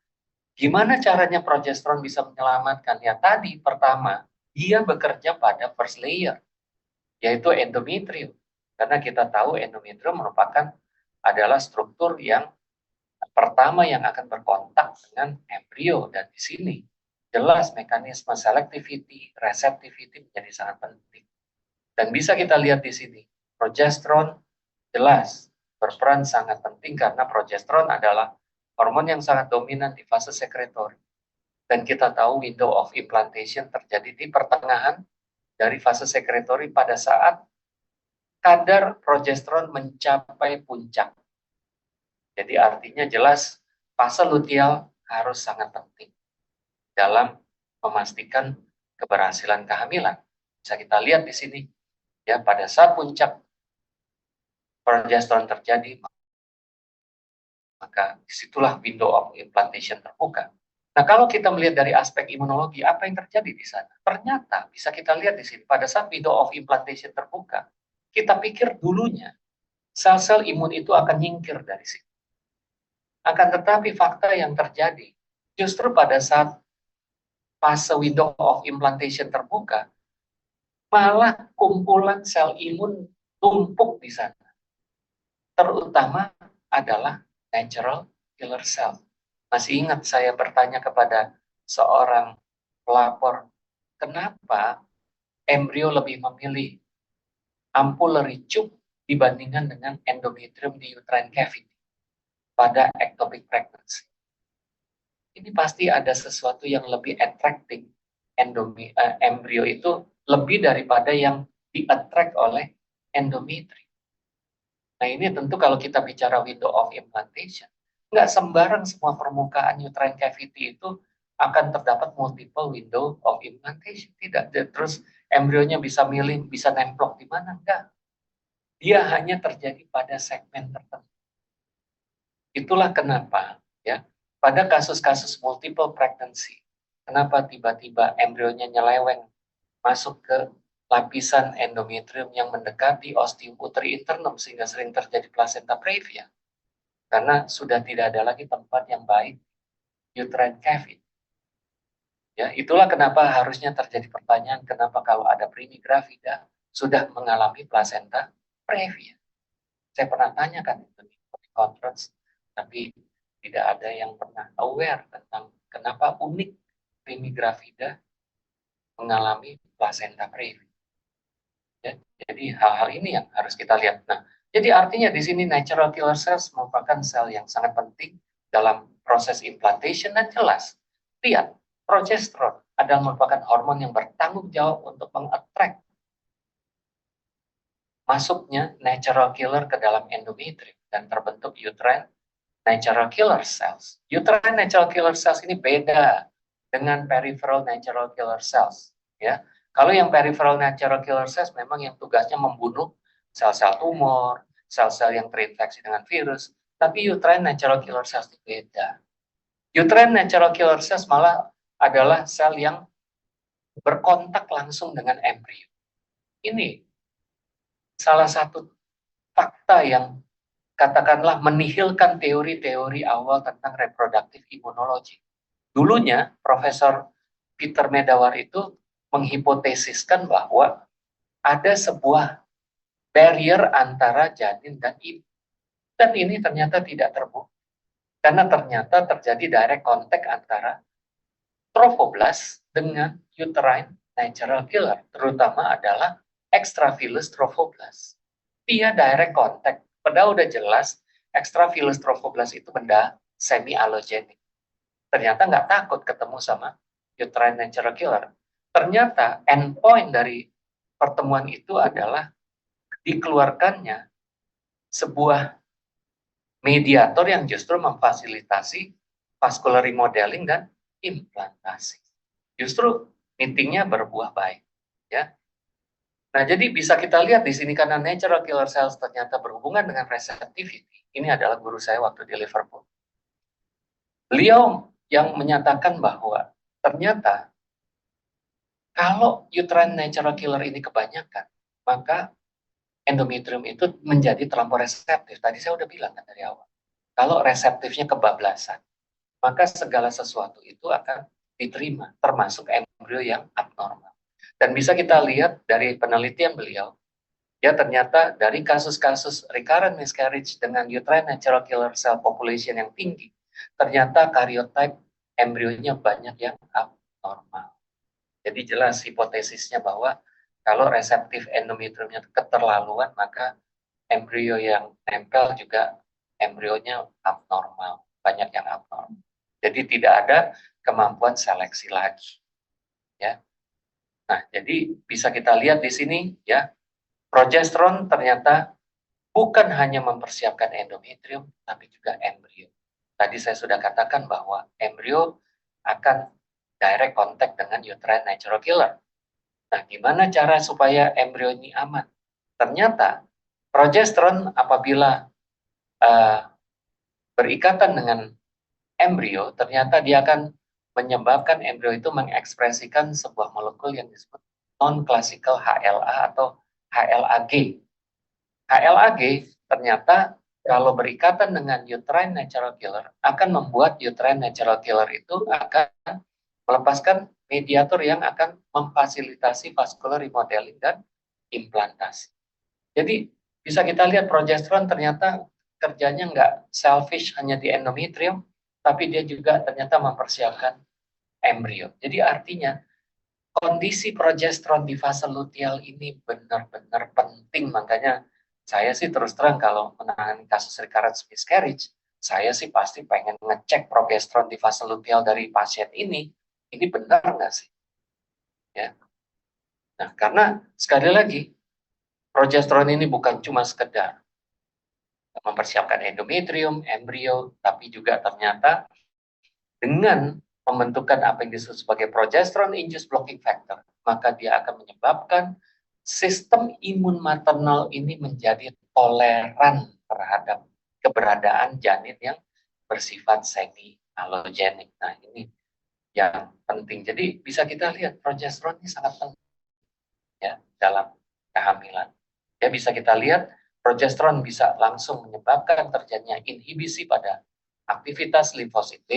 Gimana caranya progesteron bisa menyelamatkan? Ya tadi pertama, dia bekerja pada first layer, yaitu endometrium. Karena kita tahu endometrium merupakan adalah struktur yang pertama yang akan berkontak dengan embrio, dan di sini jelas mekanisme selectivity, receptivity menjadi sangat penting. Dan bisa kita lihat di sini, progesteron jelas berperan sangat penting karena progesteron adalah hormon yang sangat dominan di fase sekretori. Dan kita tahu window of implantation terjadi di pertengahan dari fase sekretori pada saat kadar progesteron mencapai puncak. Jadi artinya jelas fase luteal harus sangat penting dalam memastikan keberhasilan kehamilan. Bisa kita lihat di sini, ya pada saat puncak progesteron terjadi, maka disitulah window of implantation terbuka. Nah, kalau kita melihat dari aspek imunologi, apa yang terjadi di sana? Ternyata bisa kita lihat di sini, pada saat window of implantation terbuka, kita pikir dulunya sel-sel imun itu akan nyingkir dari sini. Akan tetapi fakta yang terjadi, justru pada saat fase window of implantation terbuka, malah kumpulan sel imun tumpuk di sana. Terutama adalah natural killer cell. Masih ingat saya bertanya kepada seorang pelapor, kenapa embrio lebih memilih ampullary tube dibandingkan dengan endometrium di uterine cavity pada ectopic pregnancy. Ini pasti ada sesuatu yang lebih attracting embrio itu lebih daripada yang di-attract oleh endometrium. Nah ini tentu kalau kita bicara window of implantation, nggak sembarang semua permukaan uterine cavity itu akan terdapat multiple window of implantation. Tidak. Terus embrionya bisa milih, bisa nemplok di mana? Enggak. Dia hanya terjadi pada segmen tertentu. Itulah kenapa ya pada kasus-kasus multiple pregnancy, kenapa tiba-tiba embrionya nyeleweng masuk ke lapisan endometrium yang mendekati ostium uteri internum sehingga sering terjadi placenta previa. Karena sudah tidak ada lagi tempat yang baik uterine cavity. Ya, itulah kenapa harusnya terjadi pertanyaan kenapa kalau ada primi gravida sudah mengalami placenta previa. Saya pernah tanyakan itu di conference, tapi tidak ada yang pernah aware tentang kenapa unik primi gravida mengalami placenta previa. Ya, jadi hal-hal ini yang harus kita lihat. Nah, jadi artinya di sini natural killer cells merupakan sel yang sangat penting dalam proses implantation dan jelas. Lihat, progesteron adalah merupakan hormon yang bertanggung jawab untuk mengattract masuknya natural killer ke dalam endometrium dan terbentuk uterine natural killer cells. Uterine natural killer cells ini beda dengan peripheral natural killer cells. Ya, kalau yang peripheral natural killer cells memang yang tugasnya membunuh sel-sel tumor, sel-sel yang terinfeksi dengan virus. Tapi uterine natural killer cells itu beda. Uterine natural killer cells malah adalah sel yang berkontak langsung dengan embrio. Ini salah satu fakta yang katakanlah menihilkan teori-teori awal tentang reproduktif imunologi. Dulunya, Profesor Peter Medawar itu menghipotesiskan bahwa ada sebuah barrier antara janin dan ibu. Dan ini ternyata tidak terbukti. Karena ternyata terjadi direct contact antara trophoblast dengan uterine natural killer. Terutama adalah extravillous trophoblast. Dia direct contact. Padahal udah jelas extravillous trophoblast itu benda semi allogenik. Ternyata nggak takut ketemu sama uterine natural killer. Ternyata endpoint dari pertemuan itu adalah dikeluarkannya sebuah mediator yang justru memfasilitasi vascular remodeling dan implantasi. Justru meetingnya berbuah baik, ya. Nah, jadi bisa kita lihat di sini karena natural killer cells ternyata berhubungan dengan receptivity. Ini adalah guru saya waktu di Liverpool. Beliau yang menyatakan bahwa ternyata kalau uterine natural killer ini kebanyakan, maka endometrium itu menjadi terlampau reseptif. Tadi saya udah bilang kan dari awal. Kalau reseptifnya kebablasan, maka segala sesuatu itu akan diterima, termasuk embrio yang abnormal. Dan bisa kita lihat dari penelitian beliau, ya ternyata dari kasus-kasus recurrent miscarriage dengan uterine natural killer cell population yang tinggi, ternyata karyotype embrionya banyak yang abnormal. Jadi jelas hipotesisnya bahwa kalau reseptif endometriumnya keterlaluan, maka embrio yang nempel juga embrionya abnormal, banyak yang abnormal. Jadi tidak ada kemampuan seleksi lagi. Ya. Nah, jadi bisa kita lihat di sini ya, progesteron ternyata bukan hanya mempersiapkan endometrium, tapi juga embrio. Tadi saya sudah katakan bahwa embrio akan direct contact dengan uterine natural killer. Nah, gimana cara supaya embrio ini aman? Ternyata progesteron apabila berikatan dengan embrio, ternyata dia akan menyebabkan embrio itu mengekspresikan sebuah molekul yang disebut non-classical HLA atau HLA-G. HLA-G ternyata kalau berikatan dengan uterine natural killer akan membuat uterine natural killer itu akan melepaskan mediator yang akan memfasilitasi vascular remodeling dan implantasi. Jadi bisa kita lihat progesteron ternyata kerjanya nggak selfish hanya di endometrium, tapi dia juga ternyata mempersiapkan embrio. Jadi artinya kondisi progesteron di fase luteal ini benar-benar penting. Makanya saya sih terus terang kalau menangani kasus recurrent miscarriage, saya sih pasti pengen ngecek progesteron di fase luteal dari pasien ini benar nggak sih? Ya. Nah, karena sekali lagi progesteron ini bukan cuma sekedar mempersiapkan endometrium, embrio, tapi juga ternyata dengan pembentukan apa yang disebut sebagai progesterone induced blocking factor, maka dia akan menyebabkan sistem imun maternal ini menjadi toleran terhadap keberadaan janin yang bersifat semi alogenik. Nah, ini yang penting. Jadi bisa kita lihat progesteron ini sangat penting ya dalam kehamilan. Ya, bisa kita lihat progesteron bisa langsung menyebabkan terjadinya inhibisi pada aktivitas limfosit B,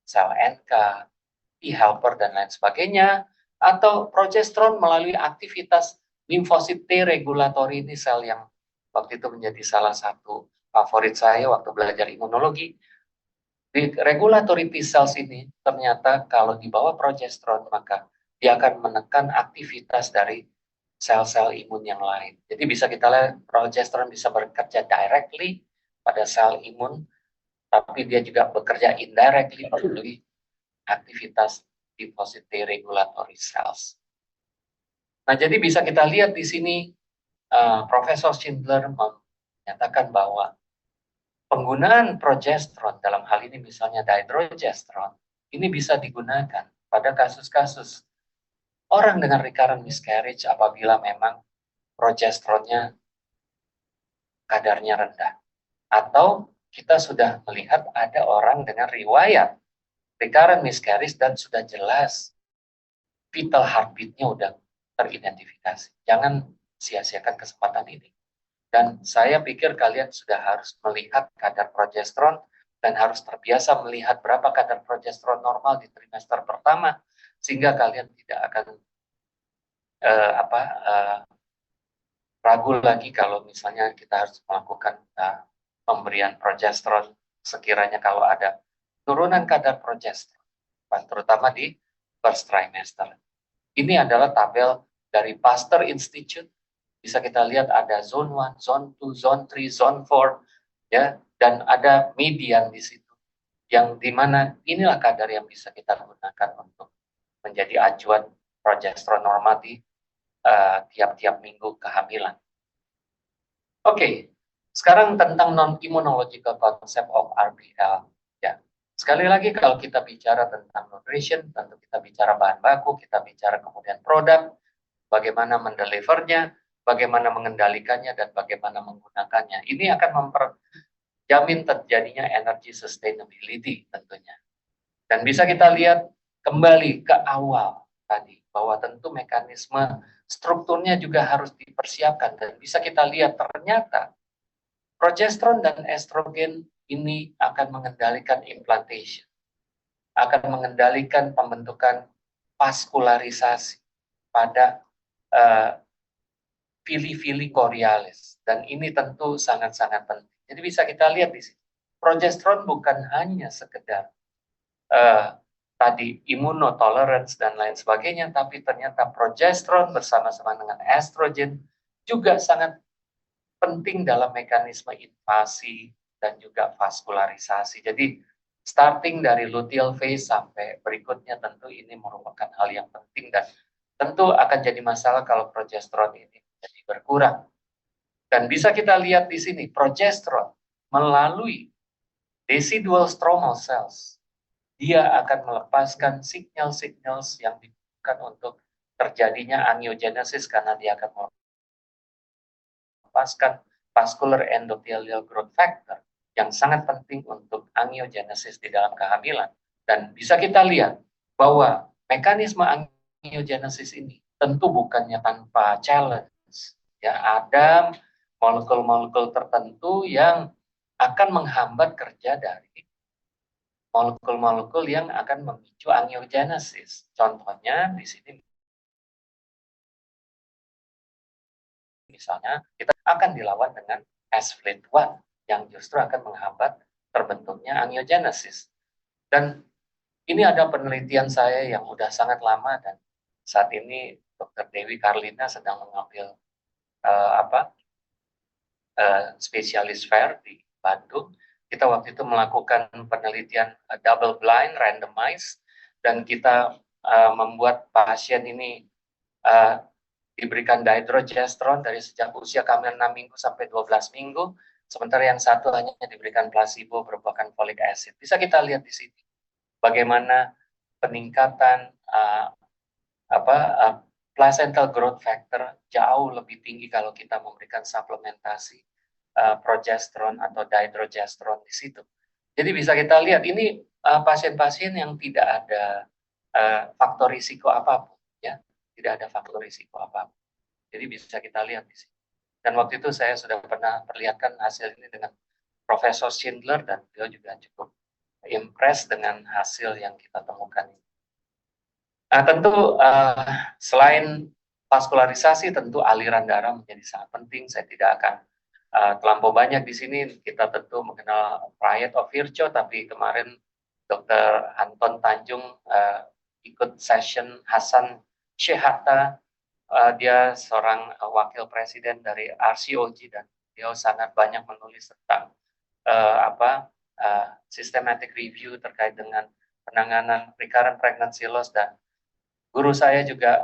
sel NK, T helper dan lain sebagainya, atau progesteron melalui aktivitas limfosit T regulatori, ini sel yang waktu itu menjadi salah satu favorit saya waktu belajar imunologi. Di regulatory T cells ini ternyata kalau di bawah progesteron maka dia akan menekan aktivitas dari sel-sel imun yang lain. Jadi bisa kita lihat progesteron bisa bekerja directly pada sel imun, tapi dia juga bekerja indirectly melalui aktivitas limfosit T regulatory cells. Nah, jadi bisa kita lihat di sini Profesor Schindler menyatakan bahwa penggunaan progesteron dalam hal ini misalnya dihydrogesterone ini bisa digunakan pada kasus-kasus orang dengan recurrent miscarriage apabila memang progesteronnya kadarnya rendah. Atau kita sudah melihat ada orang dengan riwayat recurrent miscarriage dan sudah jelas vital heartbeat-nya udah teridentifikasi. Jangan sia-siakan kesempatan ini. Dan saya pikir kalian sudah harus melihat kadar progesteron dan harus terbiasa melihat berapa kadar progesteron normal di trimester pertama sehingga kalian tidak akan ragu lagi kalau misalnya kita harus melakukan pemberian progesteron sekiranya kalau ada turunan kadar progesteron, terutama di first trimester. Ini adalah tabel dari Pasteur Institute. Bisa kita lihat ada zone 1, zone 2, zone 3, zone 4, ya, dan ada median di situ. Yang dimana inilah kadar yang bisa kita gunakan untuk menjadi acuan progesteron normal di tiap-tiap minggu kehamilan. Oke, sekarang tentang non-immunological concept of RBL. Ya, sekali lagi kalau kita bicara tentang nutrition, tentu kita bicara bahan baku, kita bicara kemudian produk, bagaimana mendelivernya, bagaimana mengendalikannya, dan bagaimana menggunakannya. Ini akan memperjamin terjadinya energy sustainability tentunya. Dan bisa kita lihat kembali ke awal tadi, bahwa tentu mekanisme strukturnya juga harus dipersiapkan. Dan bisa kita lihat ternyata progesteron dan estrogen ini akan mengendalikan implantation, akan mengendalikan pembentukan vaskularisasi pada fili-fili choriolis, dan ini tentu sangat-sangat penting. Jadi bisa kita lihat di sini, progesteron bukan hanya sekedar tadi immunotolerance dan lain sebagainya, tapi ternyata progesteron bersama-sama dengan estrogen juga sangat penting dalam mekanisme invasi dan juga vaskularisasi. Jadi starting dari luteal phase sampai berikutnya tentu ini merupakan hal yang penting dan tentu akan jadi masalah kalau progesteron ini jadi berkurang. Dan bisa kita lihat di sini progesteron melalui decidual stromal cells dia akan melepaskan signal-signal yang dibutuhkan untuk terjadinya angiogenesis karena dia akan melepaskan vascular endothelial growth factor yang sangat penting untuk angiogenesis di dalam kehamilan. Dan bisa kita lihat bahwa mekanisme angiogenesis ini tentu bukannya tanpa challenge. Ya, ada molekul-molekul tertentu yang akan menghambat kerja dari molekul-molekul yang akan memicu angiogenesis. Contohnya di sini misalnya kita akan dilawan dengan S-FLT1 yang justru akan menghambat terbentuknya angiogenesis. Dan ini ada penelitian saya yang udah sangat lama dan saat ini Dr. Dewi Karlina sedang mengambil spesialis fair di Bandung. Kita waktu itu melakukan penelitian double blind randomized dan kita membuat pasien ini diberikan dihydrogesterone dari sejak usia kehamilan 6 minggu sampai 12 minggu, sementara yang satu hanya diberikan placebo berbuahkan folic acid. Bisa kita lihat di sini bagaimana peningkatan placental growth factor jauh lebih tinggi kalau kita memberikan suplementasi progesteron atau dihydrogesterone di situ. Jadi bisa kita lihat ini pasien-pasien yang tidak ada faktor risiko apapun, ya, tidak ada faktor risiko apapun. Jadi bisa kita lihat di sini. Dan waktu itu saya sudah pernah perlihatkan hasil ini dengan Profesor Schindler dan beliau juga cukup impress dengan hasil yang kita temukan ini. Nah, tentu selain vaskularisasi, tentu aliran darah menjadi sangat penting. Saya tidak akan terlampau banyak di sini. Kita tentu mengenal Pride of Virchow, tapi kemarin Dr. Anton Tanjung ikut session Hasan Shehata. Dia seorang wakil presiden dari RCOG dan dia sangat banyak menulis tentang systematic review terkait dengan penanganan recurrent pregnancy loss, dan guru saya juga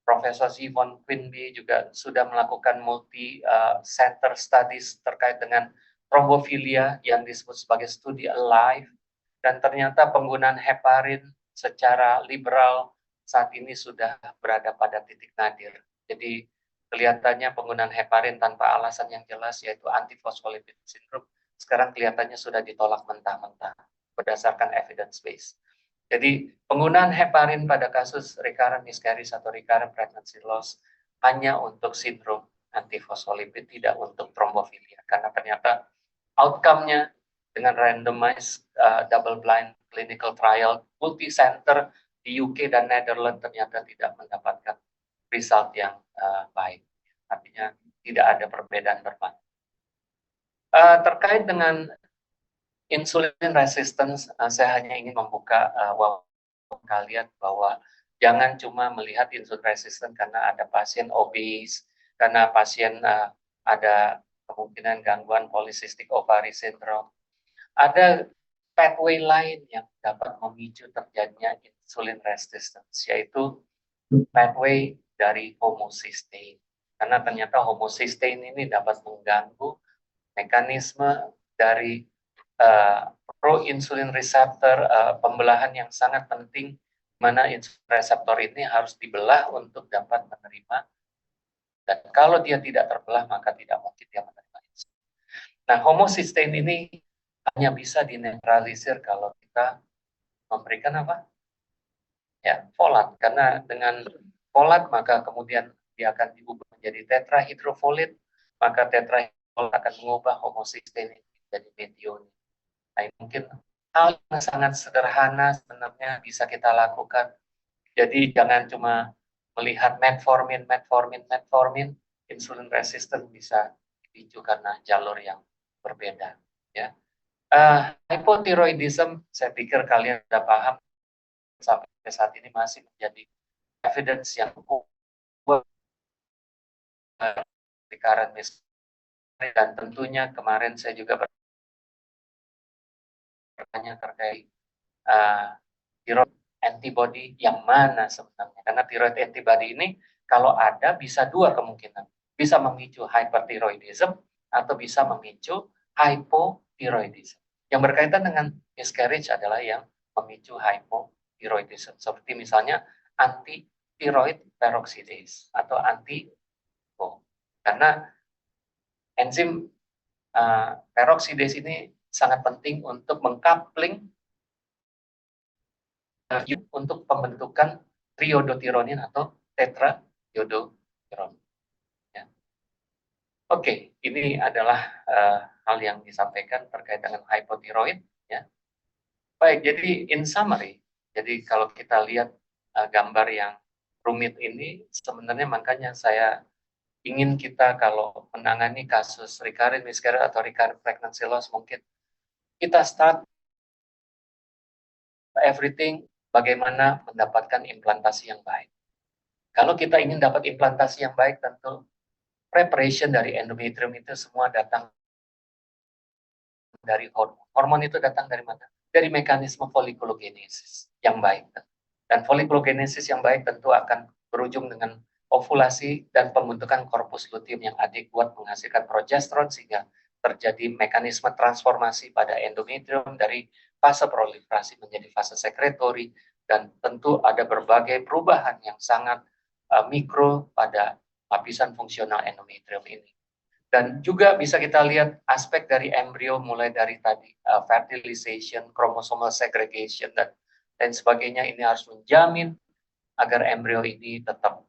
Profesor Yvonne Quinby juga sudah melakukan multi center studies terkait dengan trombofilia yang disebut sebagai studi alive, dan ternyata penggunaan heparin secara liberal saat ini sudah berada pada titik nadir. Jadi kelihatannya penggunaan heparin tanpa alasan yang jelas, yaitu antifosfolipid syndrome, sekarang kelihatannya sudah ditolak mentah-mentah berdasarkan evidence base. Jadi penggunaan heparin pada kasus recurrent miscarriage atau recurrent pregnancy loss hanya untuk sindrom antifosfolipid, tidak untuk trombofilia, karena ternyata outcome-nya dengan randomized double blind clinical trial multi-center di UK dan Netherlands ternyata tidak mendapatkan result yang baik. Artinya tidak ada perbedaan bermakna. Terkait dengan insulin resistance, saya hanya ingin membuka kalian bahwa jangan cuma melihat insulin resistant karena ada pasien obes, karena pasien ada kemungkinan gangguan polycystic ovary syndrome. Ada pathway lain yang dapat memicu terjadinya insulin resistance, yaitu pathway dari homocysteine. Karena ternyata homocysteine ini dapat mengganggu mekanisme dari pro-insulin receptor, pembelahan yang sangat penting, mana insulin reseptor ini harus dibelah untuk dapat menerima. Dan kalau dia tidak terbelah, maka tidak mungkin dia menerima insulin. Nah, homocysteine ini hanya bisa dinetralisir kalau kita memberikan apa? Ya, folat. Karena dengan folat maka kemudian dia akan diubah menjadi tetrahydrofolit, maka tetrahydrofolit akan mengubah homocysteine menjadi methionine. Nah, mungkin hal yang sangat sederhana sebenarnya bisa kita lakukan. Jadi jangan cuma melihat metformin, insulin resistant bisa dipicu karena jalur yang berbeda. Ya. Hypothyroidism, saya pikir kalian sudah paham, sampai saat ini masih menjadi evidence yang kuat recurrent miscarriage, dan tentunya kemarin saya juga bertanya terkait thyroid antibody yang mana sebenarnya, karena thyroid antibody ini kalau ada bisa dua kemungkinan, bisa memicu hyperthyroidism atau bisa memicu hypothyroidism. Yang berkaitan dengan miscarriage adalah yang memicu hypothyroidism, seperti misalnya anti-thyroid peroxidase atau anti-THO, karena enzim peroxidase ini sangat penting untuk mengcoupling untuk pembentukan triiodotironin atau tetraiodotyrone. Ya. Oke, ini adalah hal yang disampaikan terkait dengan hypothyroid. Ya. Baik, jadi in summary, jadi kalau kita lihat gambar yang rumit ini, sebenarnya makanya saya ingin kita kalau menangani kasus recurrent miscarriage atau recurrent pregnancy loss, mungkin kita start everything bagaimana mendapatkan implantasi yang baik. Kalau kita ingin dapat implantasi yang baik, tentu preparation dari endometrium itu semua datang dari hormon. Hormon itu datang dari mana? Dari mekanisme folikulogenesis yang baik. Dan folikulogenesis yang baik tentu akan berujung dengan ovulasi dan pembentukan korpus luteum yang adekuat menghasilkan progesteron, sehingga terjadi mekanisme transformasi pada endometrium dari fase proliferasi menjadi fase sekretori, dan tentu ada berbagai perubahan yang sangat mikro pada lapisan fungsional endometrium ini. Dan juga bisa kita lihat aspek dari embrio mulai dari tadi fertilization, chromosomal segregation dan lain sebagainya. Ini harus menjamin agar embrio ini tetap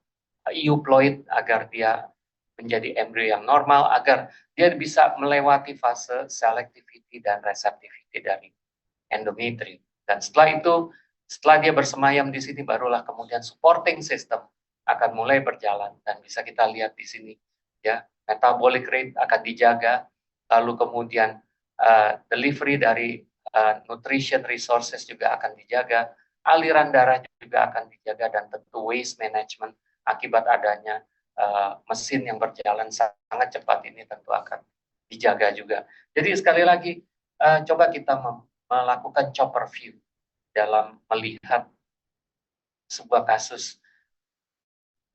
euploid, agar dia menjadi embrio yang normal, agar dia bisa melewati fase selectivity dan receptivity dari endometrium. Dan setelah itu, setelah dia bersemayam di sini, barulah kemudian supporting system akan mulai berjalan, dan bisa kita lihat di sini ya, metabolic rate akan dijaga, lalu kemudian delivery dari nutrition resources juga akan dijaga, aliran darah juga akan dijaga, dan tentu waste management akibat adanya mesin yang berjalan sangat cepat ini tentu akan dijaga juga. Jadi sekali lagi coba kita melakukan chopper view dalam melihat sebuah kasus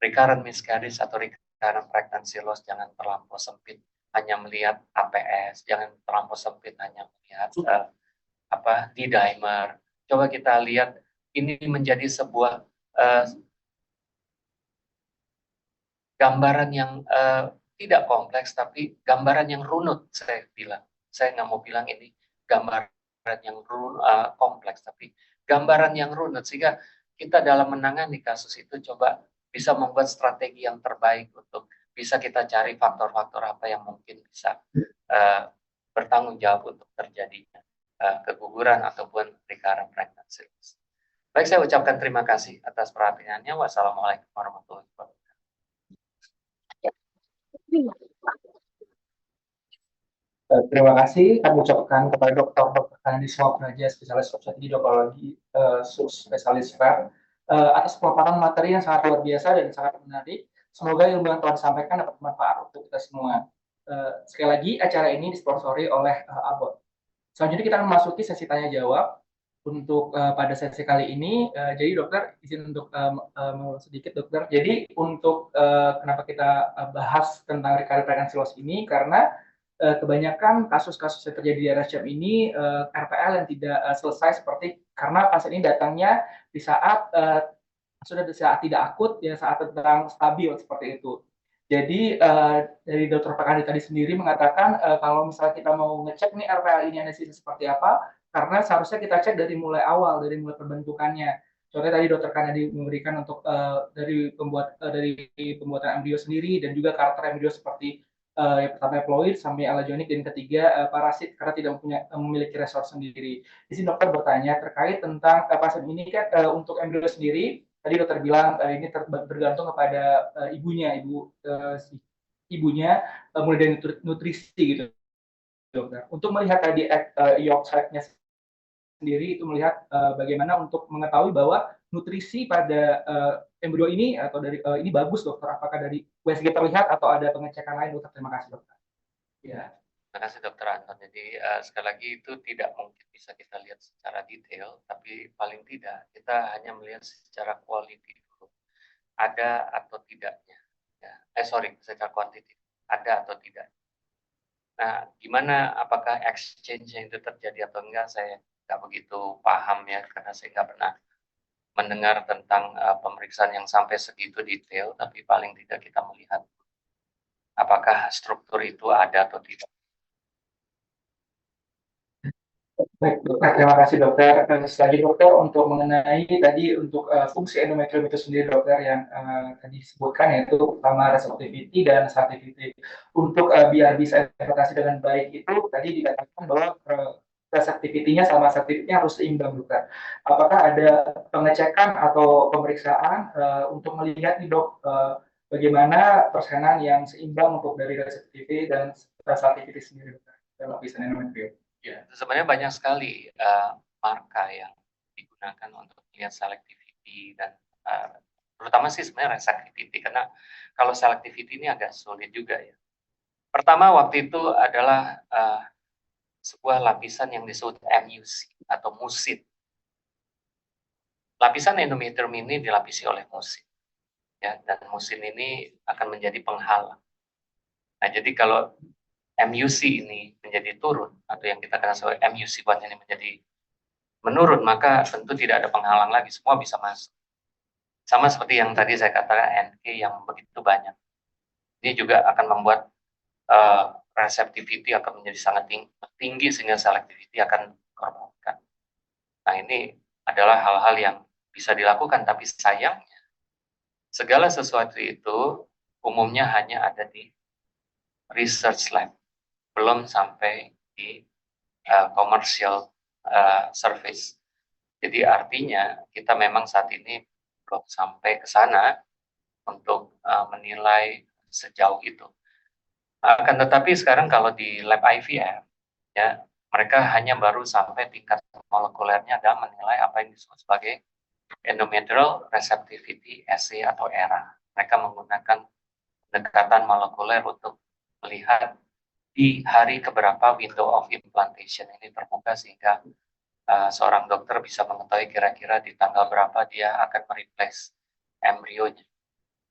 recurrent miscarriage atau recurrent pregnancy loss. Jangan terlampau sempit hanya melihat APS, jangan terlampau sempit hanya melihat D-dimer. Coba kita lihat ini menjadi sebuah gambaran yang tidak kompleks, tapi gambaran yang runut. Saya nggak mau bilang ini gambaran yang kompleks, tapi gambaran yang runut, sehingga kita dalam menangani kasus itu coba bisa membuat strategi yang terbaik untuk bisa kita cari faktor-faktor apa yang mungkin bisa bertanggung jawab untuk terjadinya keguguran ataupun recurrent pregnancy. Baik, saya ucapkan terima kasih atas perhatiannya. Wassalamualaikum warahmatullahi wabarakatuh. Terima kasih kami ucapkan kepada Dr. Kandi Praja, spesialis obstetri ginekologi subspesialis FER, atas pemaparan materi yang sangat luar biasa dan sangat menarik. Semoga ilmu yang telah disampaikan dapat bermanfaat untuk kita semua. Sekali lagi, acara ini disponsori oleh Abbott. Selanjutnya kita akan memasuki sesi tanya jawab. Untuk pada sesi kali ini, jadi dokter izin untuk sedikit dokter. Jadi untuk kenapa kita bahas tentang recurrent pregnancy loss ini, karena kebanyakan kasus-kasus yang terjadi di RSCM ini RPL yang tidak selesai seperti karena pasien ini datangnya di saat sudah di saat tidak akut, ya saat sedang stabil seperti itu. Jadi dari Dr. Pakandi tadi sendiri mengatakan kalau misalnya kita mau ngecek nih RPL ini analisis seperti apa, karena seharusnya kita cek dari mulai awal, dari mulai perbentukannya. Contohnya tadi Dr. Kanadi memberikan untuk dari pembuatan embrio sendiri dan juga karakter embrio seperti yang pertama haploid sampai allogeneic, dan ketiga parasit karena tidak memiliki resor sendiri. Di sini dokter bertanya terkait tentang pasien ini kan untuk embrio sendiri. Tadi dokter bilang ini bergantung kepada ibunya mulai dari nutrisi gitu dokter. Untuk melihat tadi yolk sac-nya sendiri itu melihat bagaimana untuk mengetahui bahwa nutrisi pada embrio ini atau dari ini bagus dokter. Apakah dari USG terlihat atau ada pengecekan lain dokter? Terima kasih dokter. Ya. Terima kasih dokter Anton. Jadi sekali lagi itu tidak mungkin bisa kita lihat secara detail, tapi paling tidak kita hanya melihat secara quality dulu. Ada atau tidaknya. Ya. Secara kuantitatif. Ada atau tidak. Nah, gimana apakah exchange yang itu terjadi atau enggak, saya nggak begitu paham ya, karena saya nggak pernah mendengar tentang pemeriksaan yang sampai segitu detail, tapi paling tidak kita melihat apakah struktur itu ada atau tidak. Baik, dokter. Terima kasih dokter. Sekali dokter untuk mengenai tadi untuk fungsi endometrium itu sendiri dokter yang tadi disebutkan, yaitu pertama receptivity dan selectivity. Untuk biar bisa interpretasi dengan baik itu tadi dikatakan bahwa receptivity-nya sama selectivity-nya harus seimbang dokter. Apakah ada pengecekan atau pemeriksaan untuk melihat nih dok bagaimana persenan yang seimbang untuk dari receptivity dan selectivity sendiri dokter dalam lapisan endometrium? Ya, sebenarnya banyak sekali marka yang digunakan untuk melihat selectivity dan terutama sih sebenarnya resectivity, karena kalau selectivity ini agak sulit juga ya. Pertama waktu itu adalah sebuah lapisan yang disebut MUC atau musin. Lapisan endometrium ini dilapisi oleh musin, ya, dan musin ini akan menjadi penghalang. Nah, jadi kalau MUC ini menjadi turun atau yang kita kenal sebagai MUC1 ini menjadi menurun, maka tentu tidak ada penghalang lagi, semua bisa masuk. Sama seperti yang tadi saya katakan, NK yang begitu banyak. Ini juga akan membuat receptivity akan menjadi sangat tinggi sehingga selectivity akan korbankan. Nah, ini adalah hal-hal yang bisa dilakukan, tapi sayangnya segala sesuatu itu umumnya hanya ada di research lab, belum sampai di commercial service. Jadi artinya kita memang saat ini belum sampai ke sana untuk menilai sejauh itu. Akan tetapi sekarang kalau di lab IVF, ya mereka hanya baru sampai tingkat molekulernya dan menilai apa yang disebut sebagai endometrial receptivity assay atau ERA. Mereka menggunakan pendekatan molekuler untuk melihat di hari keberapa window of implantation ini terbuka sehingga seorang dokter bisa mengetahui kira-kira di tanggal berapa dia akan mereplace embrionya.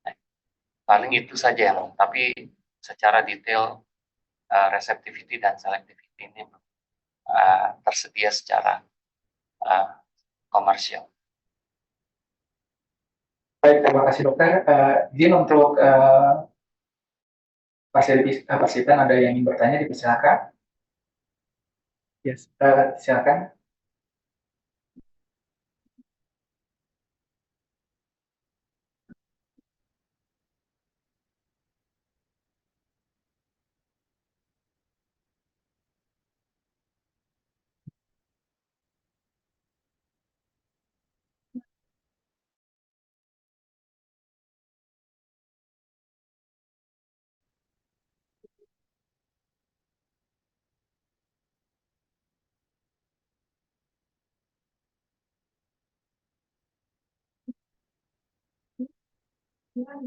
Nah, paling itu saja yang, tapi secara detail receptivity dan selectivity ini tersedia secara komersial. Baik, terima kasih dokter. Izin untuk partisipan ada yang ingin bertanya, dipersilakan. Yes, silakan. Terima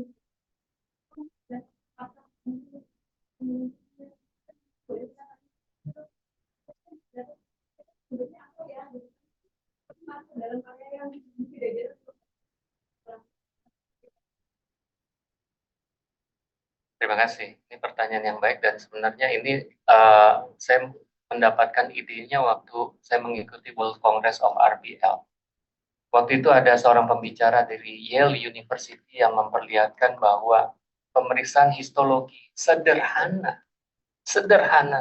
kasih. Ini pertanyaan yang baik dan sebenarnya ini saya mendapatkan idenya waktu saya mengikuti World Congress of RBL. Waktu itu ada seorang pembicara dari Yale University yang memperlihatkan bahwa pemeriksaan histologi sederhana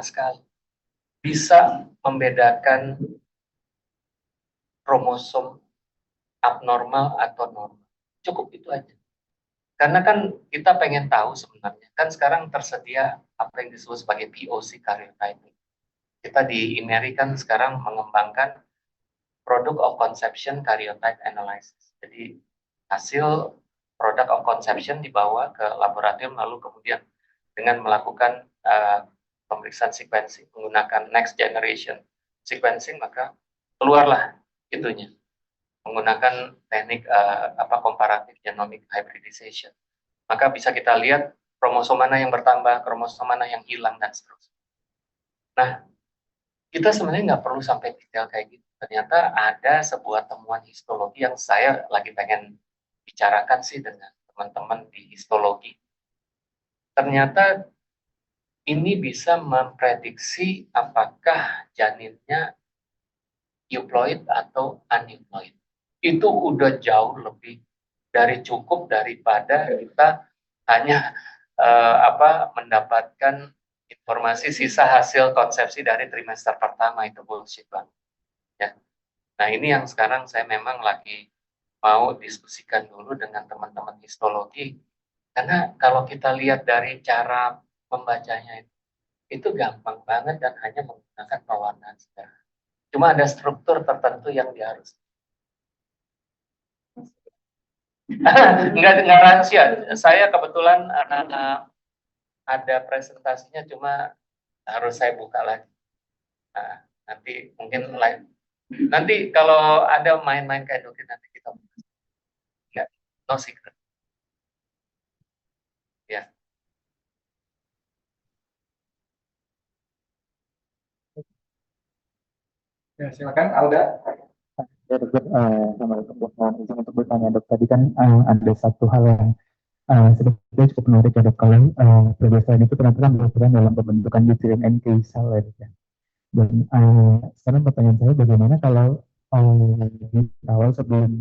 sekali bisa membedakan kromosom abnormal atau normal. Cukup itu aja. Karena kan kita pengen tahu sebenarnya, kan sekarang tersedia apa yang disebut sebagai POC karyotyping. Kita di IMERI kan sekarang mengembangkan product of conception karyotype analysis. Jadi hasil product of conception dibawa ke laboratorium lalu kemudian dengan melakukan pemeriksaan sequencing menggunakan next generation sequencing maka keluarlah itunya menggunakan teknik comparative genomic hybridization. Maka bisa kita lihat kromosom mana yang bertambah, kromosom mana yang hilang dan seterusnya. Nah, kita sebenarnya nggak perlu sampai detail kayak gitu. Ternyata ada sebuah temuan histologi yang saya lagi pengen bicarakan sih dengan teman-teman di histologi. Ternyata ini bisa memprediksi apakah janinnya euploid atau aneuploid. Itu udah jauh lebih dari cukup daripada kita hanya mendapatkan informasi sisa hasil konsepsi dari trimester pertama. Itu bullshit banget. Ya. Nah, ini yang sekarang saya memang lagi mau diskusikan dulu dengan teman-teman histologi. Karena kalau kita lihat dari cara membacanya itu gampang banget dan hanya menggunakan pewarnaan sederhana. Cuma ada struktur tertentu yang dia harus. Enggak rahasia. Saya kebetulan ada presentasinya, cuma harus saya buka lagi. Nah, nanti mungkin lain. Nanti kalau ada main-main kayak dokin nanti kita buka. Ya, no secret. Ya. Ya, silakan Alda. Ya dokter, izin untuk bertanya dok, tadi kan ada satu hal yang sebetulnya cukup menarik ya dok, kalau perbedaan itu ternyata kan dilakukan dalam pembentukan uterine NK cell ya dok ya. Dan sekarang pertanyaan saya bagaimana kalau di awal sebelum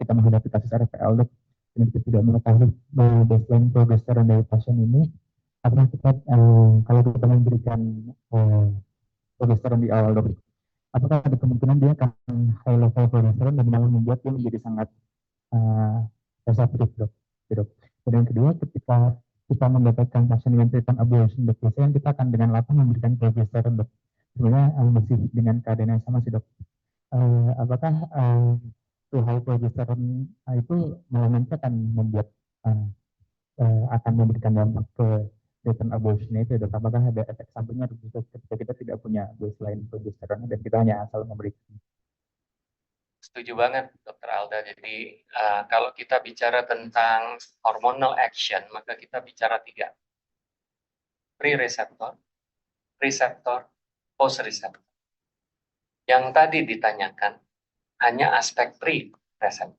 kita menghadapi kasus RPL, dok, dan kita tidak mengetahui baseline progesteron dari pasien ini, apakah kita kalau kita memberikan progesteron di awal, dok, apakah ada kemungkinan dia akan high level progesteron dan malah membuat dia menjadi sangat sensitif, dok. Dok. Dan yang kedua, ketika kita mendapatkan pasien dengan treatment abortion, dok, biasanya kita akan dengan lapang memberikan progesteron, dok. Sebenarnya masih dengan keadaan yang sama sih, dok. Apakah high progesteron itu malah nanti akan membuat akan memberikan dampak ke treatment abortion itu, dok? Apakah ada efek sampingnya ketika kita tidak punya baseline progesteron dan kita hanya asal memberikan? Setuju banget, Dr. Alda. Jadi kalau kita bicara tentang hormonal action, maka kita bicara 3. Pre-reseptor, reseptor, post-reseptor. Yang tadi ditanyakan hanya aspek pre-reseptor.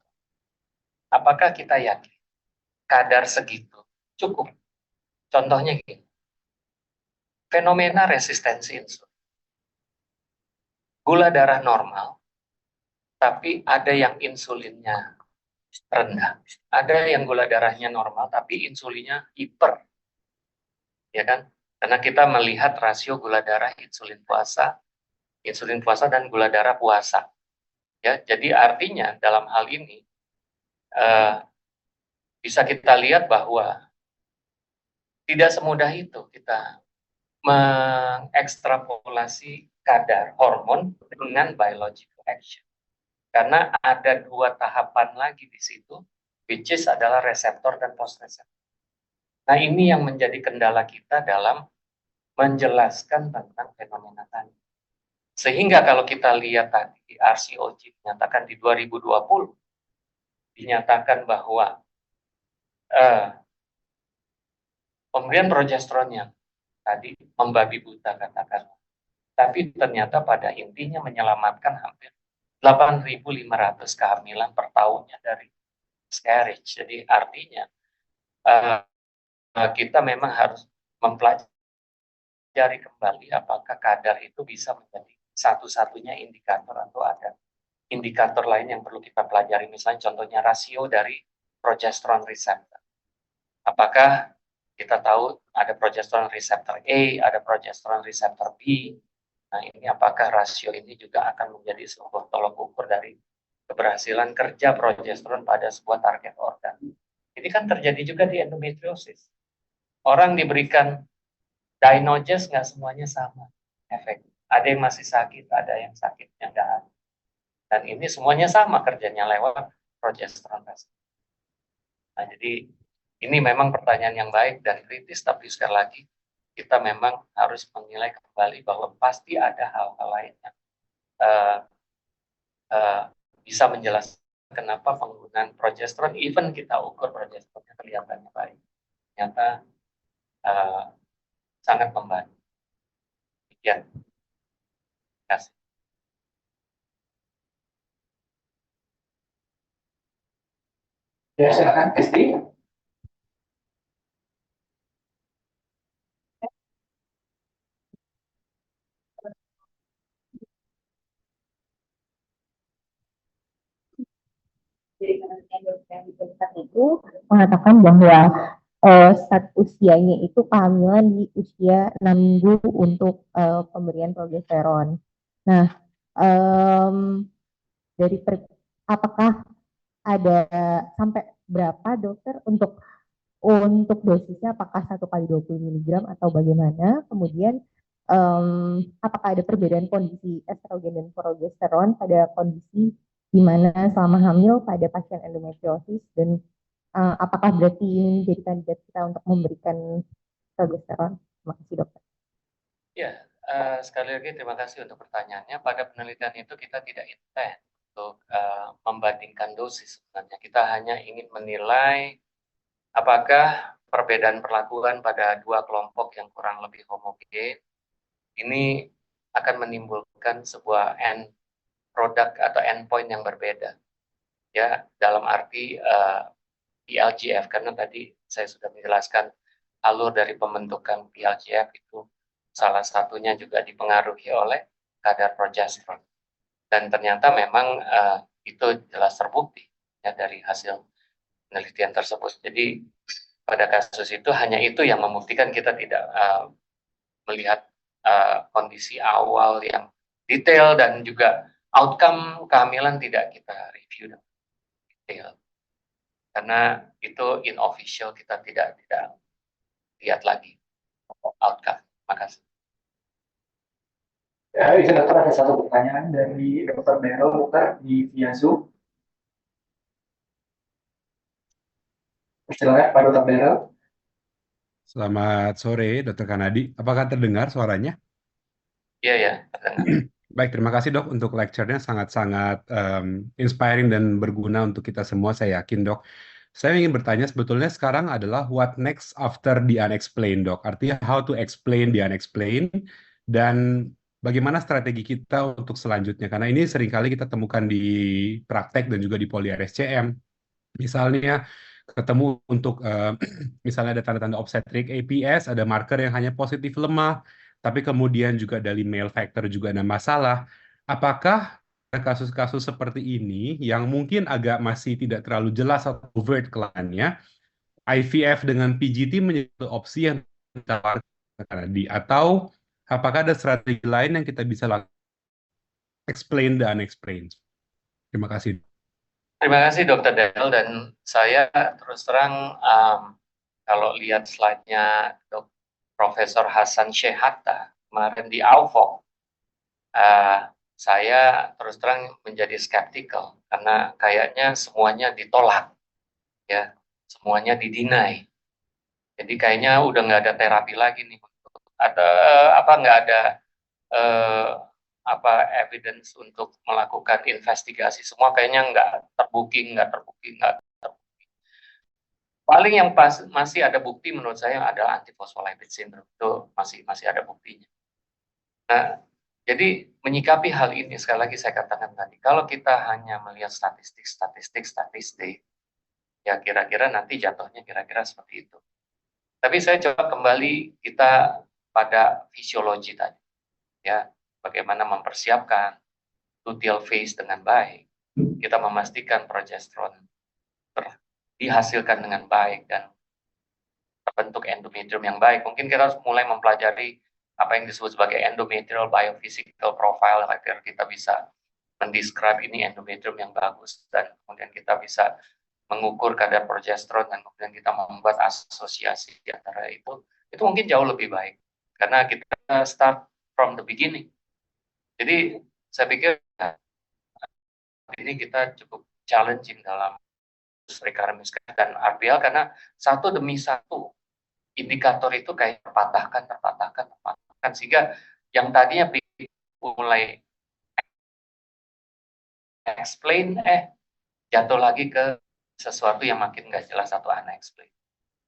Apakah kita yakin kadar segitu cukup? Contohnya gini, fenomena resistensi insulin. Gula darah normal, tapi ada yang insulinnya rendah. Ada yang gula darahnya normal, tapi insulinnya hiper. Ya kan? Karena kita melihat rasio gula darah insulin puasa dan gula darah puasa. Ya, jadi artinya dalam hal ini bisa kita lihat bahwa tidak semudah itu kita mengekstrapolasi kadar hormon dengan biological action. Karena ada 2 tahapan lagi di situ, which is adalah reseptor dan post-reseptor. Nah, ini yang menjadi kendala kita dalam menjelaskan tentang fenomena tadi. Sehingga kalau kita lihat tadi, RCOG dinyatakan di 2020, dinyatakan bahwa pemberian progesteron yang tadi membabi buta katakan, tapi ternyata pada intinya menyelamatkan hampir 8.500 kehamilan per tahunnya dari miscarriage. Jadi artinya kita memang harus mempelajari kembali apakah kadar itu bisa menjadi satu-satunya indikator atau ada indikator lain yang perlu kita pelajari. Misalnya contohnya rasio dari progesteron receptor. Apakah kita tahu ada progesteron receptor A, ada progesteron receptor B. Nah, ini apakah rasio ini juga akan menjadi sebuah tolok ukur dari keberhasilan kerja progesteron pada sebuah target organ. Ini kan terjadi juga di endometriosis. Orang diberikan Dynogest nggak semuanya sama efek. Ada yang masih sakit, ada yang sakitnya nggak ada. Dan ini semuanya sama kerjanya lewat progesteron. Nah, jadi ini memang pertanyaan yang baik dan kritis, tapi sekali lagi kita memang harus menilai kembali bahwa pasti ada hal-hal lain yang bisa menjelaskan kenapa penggunaan progesteron, even kita ukur progesteronnya kelihatannya baik, ternyata sangat membantu. Demikian. Terima kasih. Ya, silakan SD. Dari penelitian dokter yang diperiksa itu mengatakan bahwa saat usianya itu kehamilan di usia 6 minggu untuk pemberian progesteron. Nah, dari apakah ada sampai berapa dokter untuk dosisnya, apakah 1 kali 20 mg atau bagaimana? Kemudian apakah ada perbedaan kondisi estrogen dan progesteron pada kondisi di mana selama hamil pada pasien endometriosis, dan apakah berarti ini menjadi kandidat kita untuk memberikan progesteron? Terima kasih, dokter. Ya, sekali lagi terima kasih untuk pertanyaannya. Pada penelitian itu kita tidak intend untuk membandingkan dosis sebenarnya. Kita hanya ingin menilai apakah perbedaan perlakuan pada 2 kelompok yang kurang lebih homogen ini akan menimbulkan sebuah end product atau endpoint yang berbeda. Ya, dalam arti PLGF, karena tadi saya sudah menjelaskan alur dari pembentukan PLGF itu salah satunya juga dipengaruhi oleh kadar progesteron. Dan ternyata memang itu jelas terbukti ya dari hasil penelitian tersebut. Jadi pada kasus itu hanya itu yang membuktikan kita tidak melihat kondisi awal yang detail, dan juga outcome kehamilan tidak kita review dengan detail. Karena itu in official, kita tidak lihat lagi outcome. Makasih. Ya, izin dokter, ada satu pertanyaan dari Dr. Daryl dokter di via Zoom. Silakan Pak Dr. Daryl. Selamat sore, Dr. Kanadi. Apakah terdengar suaranya? Iya ya, terdengar. Baik, terima kasih dok untuk lecture-nya, sangat-sangat inspiring dan berguna untuk kita semua, saya yakin dok. Saya ingin bertanya sebetulnya sekarang adalah what next after the unexplained dok. Artinya how to explain the unexplained, dan bagaimana strategi kita untuk selanjutnya. Karena ini seringkali kita temukan di praktek dan juga di poli RSCM. Misalnya ketemu untuk misalnya ada tanda-tanda obstetrik APS, ada marker yang hanya positif lemah, tapi kemudian juga dari male factor juga ada masalah. Apakah kasus-kasus seperti ini yang mungkin agak masih tidak terlalu jelas atau overt kelainan, IVF dengan PGT menjadi opsi yang ditawarkan di, atau apakah ada strategi lain yang kita bisa lakukan explain the unexplained? Terima kasih. Terima kasih Dr. Daryl, dan saya terus terang kalau lihat slide-nya Profesor Hasan Shehatta kemarin di AUFOK, saya terus terang menjadi skeptical karena kayaknya semuanya ditolak, ya, semuanya didinai. Jadi kayaknya udah nggak ada terapi lagi nih, nggak ada evidence untuk melakukan investigasi. Semua kayaknya nggak terbukti. Paling yang masih ada bukti menurut saya adalah antiphospholipids syndrome, itu masih ada buktinya. Nah, jadi menyikapi hal ini, sekali lagi saya katakan tadi, kalau kita hanya melihat statistik, ya kira-kira nanti jatuhnya kira-kira seperti itu. Tapi saya coba kembali kita pada fisiologi tadi, ya, bagaimana mempersiapkan luteal phase dengan baik, kita memastikan progesteron dihasilkan dengan baik dan terbentuk endometrium yang baik. Mungkin kita harus mulai mempelajari apa yang disebut sebagai endometrial biophysical profile, agar kita bisa mendescribe ini endometrium yang bagus, dan kemudian kita bisa mengukur kadar progesteron, dan kemudian kita membuat asosiasi di antara itu mungkin jauh lebih baik karena kita start from the beginning. Jadi saya pikir ini kita cukup challenging dalam recurrent miscarriage dan RPL, karena satu demi satu indikator itu kayak terpatahkan, sehingga yang tadinya mulai explain, jatuh lagi ke sesuatu yang makin nggak jelas atau unexplained.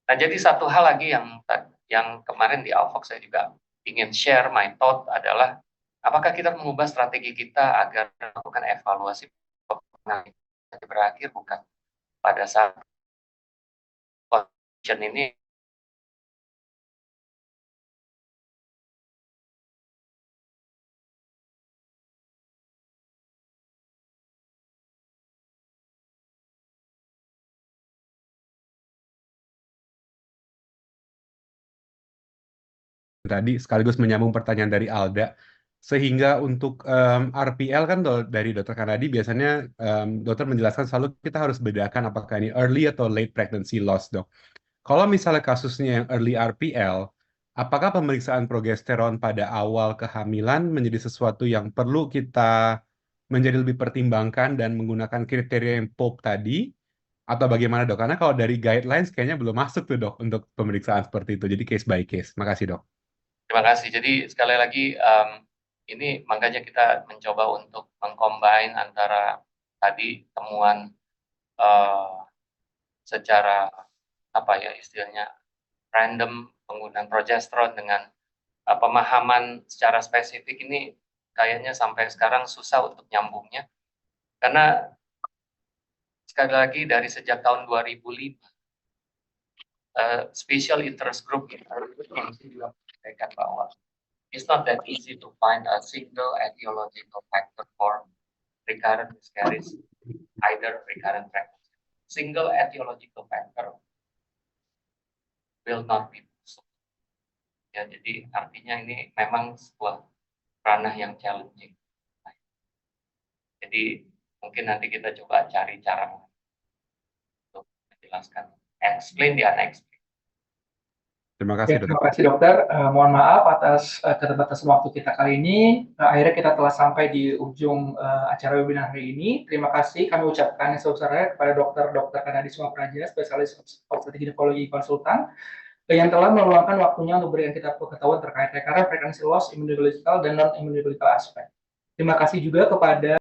Nah, jadi satu hal lagi yang kemarin di AUFOK saya juga ingin share my thought adalah, apakah kita mengubah strategi kita agar melakukan evaluasi berakhir bukan pada saat condition ini tadi sekaligus menyambung pertanyaan dari Alda, sehingga untuk RPL kan dari Dr. Kanadi biasanya dokter menjelaskan selalu kita harus bedakan apakah ini early atau late pregnancy loss, dok. Kalau misalnya kasusnya yang early RPL, apakah pemeriksaan progesteron pada awal kehamilan menjadi sesuatu yang perlu kita menjadi lebih pertimbangkan dan menggunakan kriteria yang POP tadi, atau bagaimana dok? Karena kalau dari guidelines kayaknya belum masuk tuh dok untuk pemeriksaan seperti itu, jadi case by case. Makasih dok. Terima kasih. Jadi sekali lagi ini makanya kita mencoba untuk mengcombine antara tadi temuan secara istilahnya random penggunaan progesteron dengan pemahaman secara spesifik. Ini kayaknya sampai sekarang susah untuk nyambungnya, karena sekali lagi dari sejak tahun 2005 special interest group juga mengatakan bahwa it's not that easy to find a single etiological factor for recurrent miscarriage, either recurrent pregnancy. Single etiological factor will not be possible. Ya, jadi artinya ini memang sebuah ranah yang challenging. Jadi mungkin nanti kita coba cari cara untuk menjelaskan, explain the unexplained. Terima kasih, Ya, terima dokter. kasih dokter. Mohon maaf atas keterbatasan waktu kita kali ini. Akhirnya kita telah sampai di ujung acara webinar hari ini. Terima kasih kami ucapkan yang sebesar-besarnya kepada Dr. Kanadi Suma Praja, spesialis obstetrik ginekologi konsultan, yang telah meluangkan waktunya untuk memberikan kita pengetahuan terkait recurrent pregnancy loss, immunological dan non-immunological aspek. Terima kasih juga kepada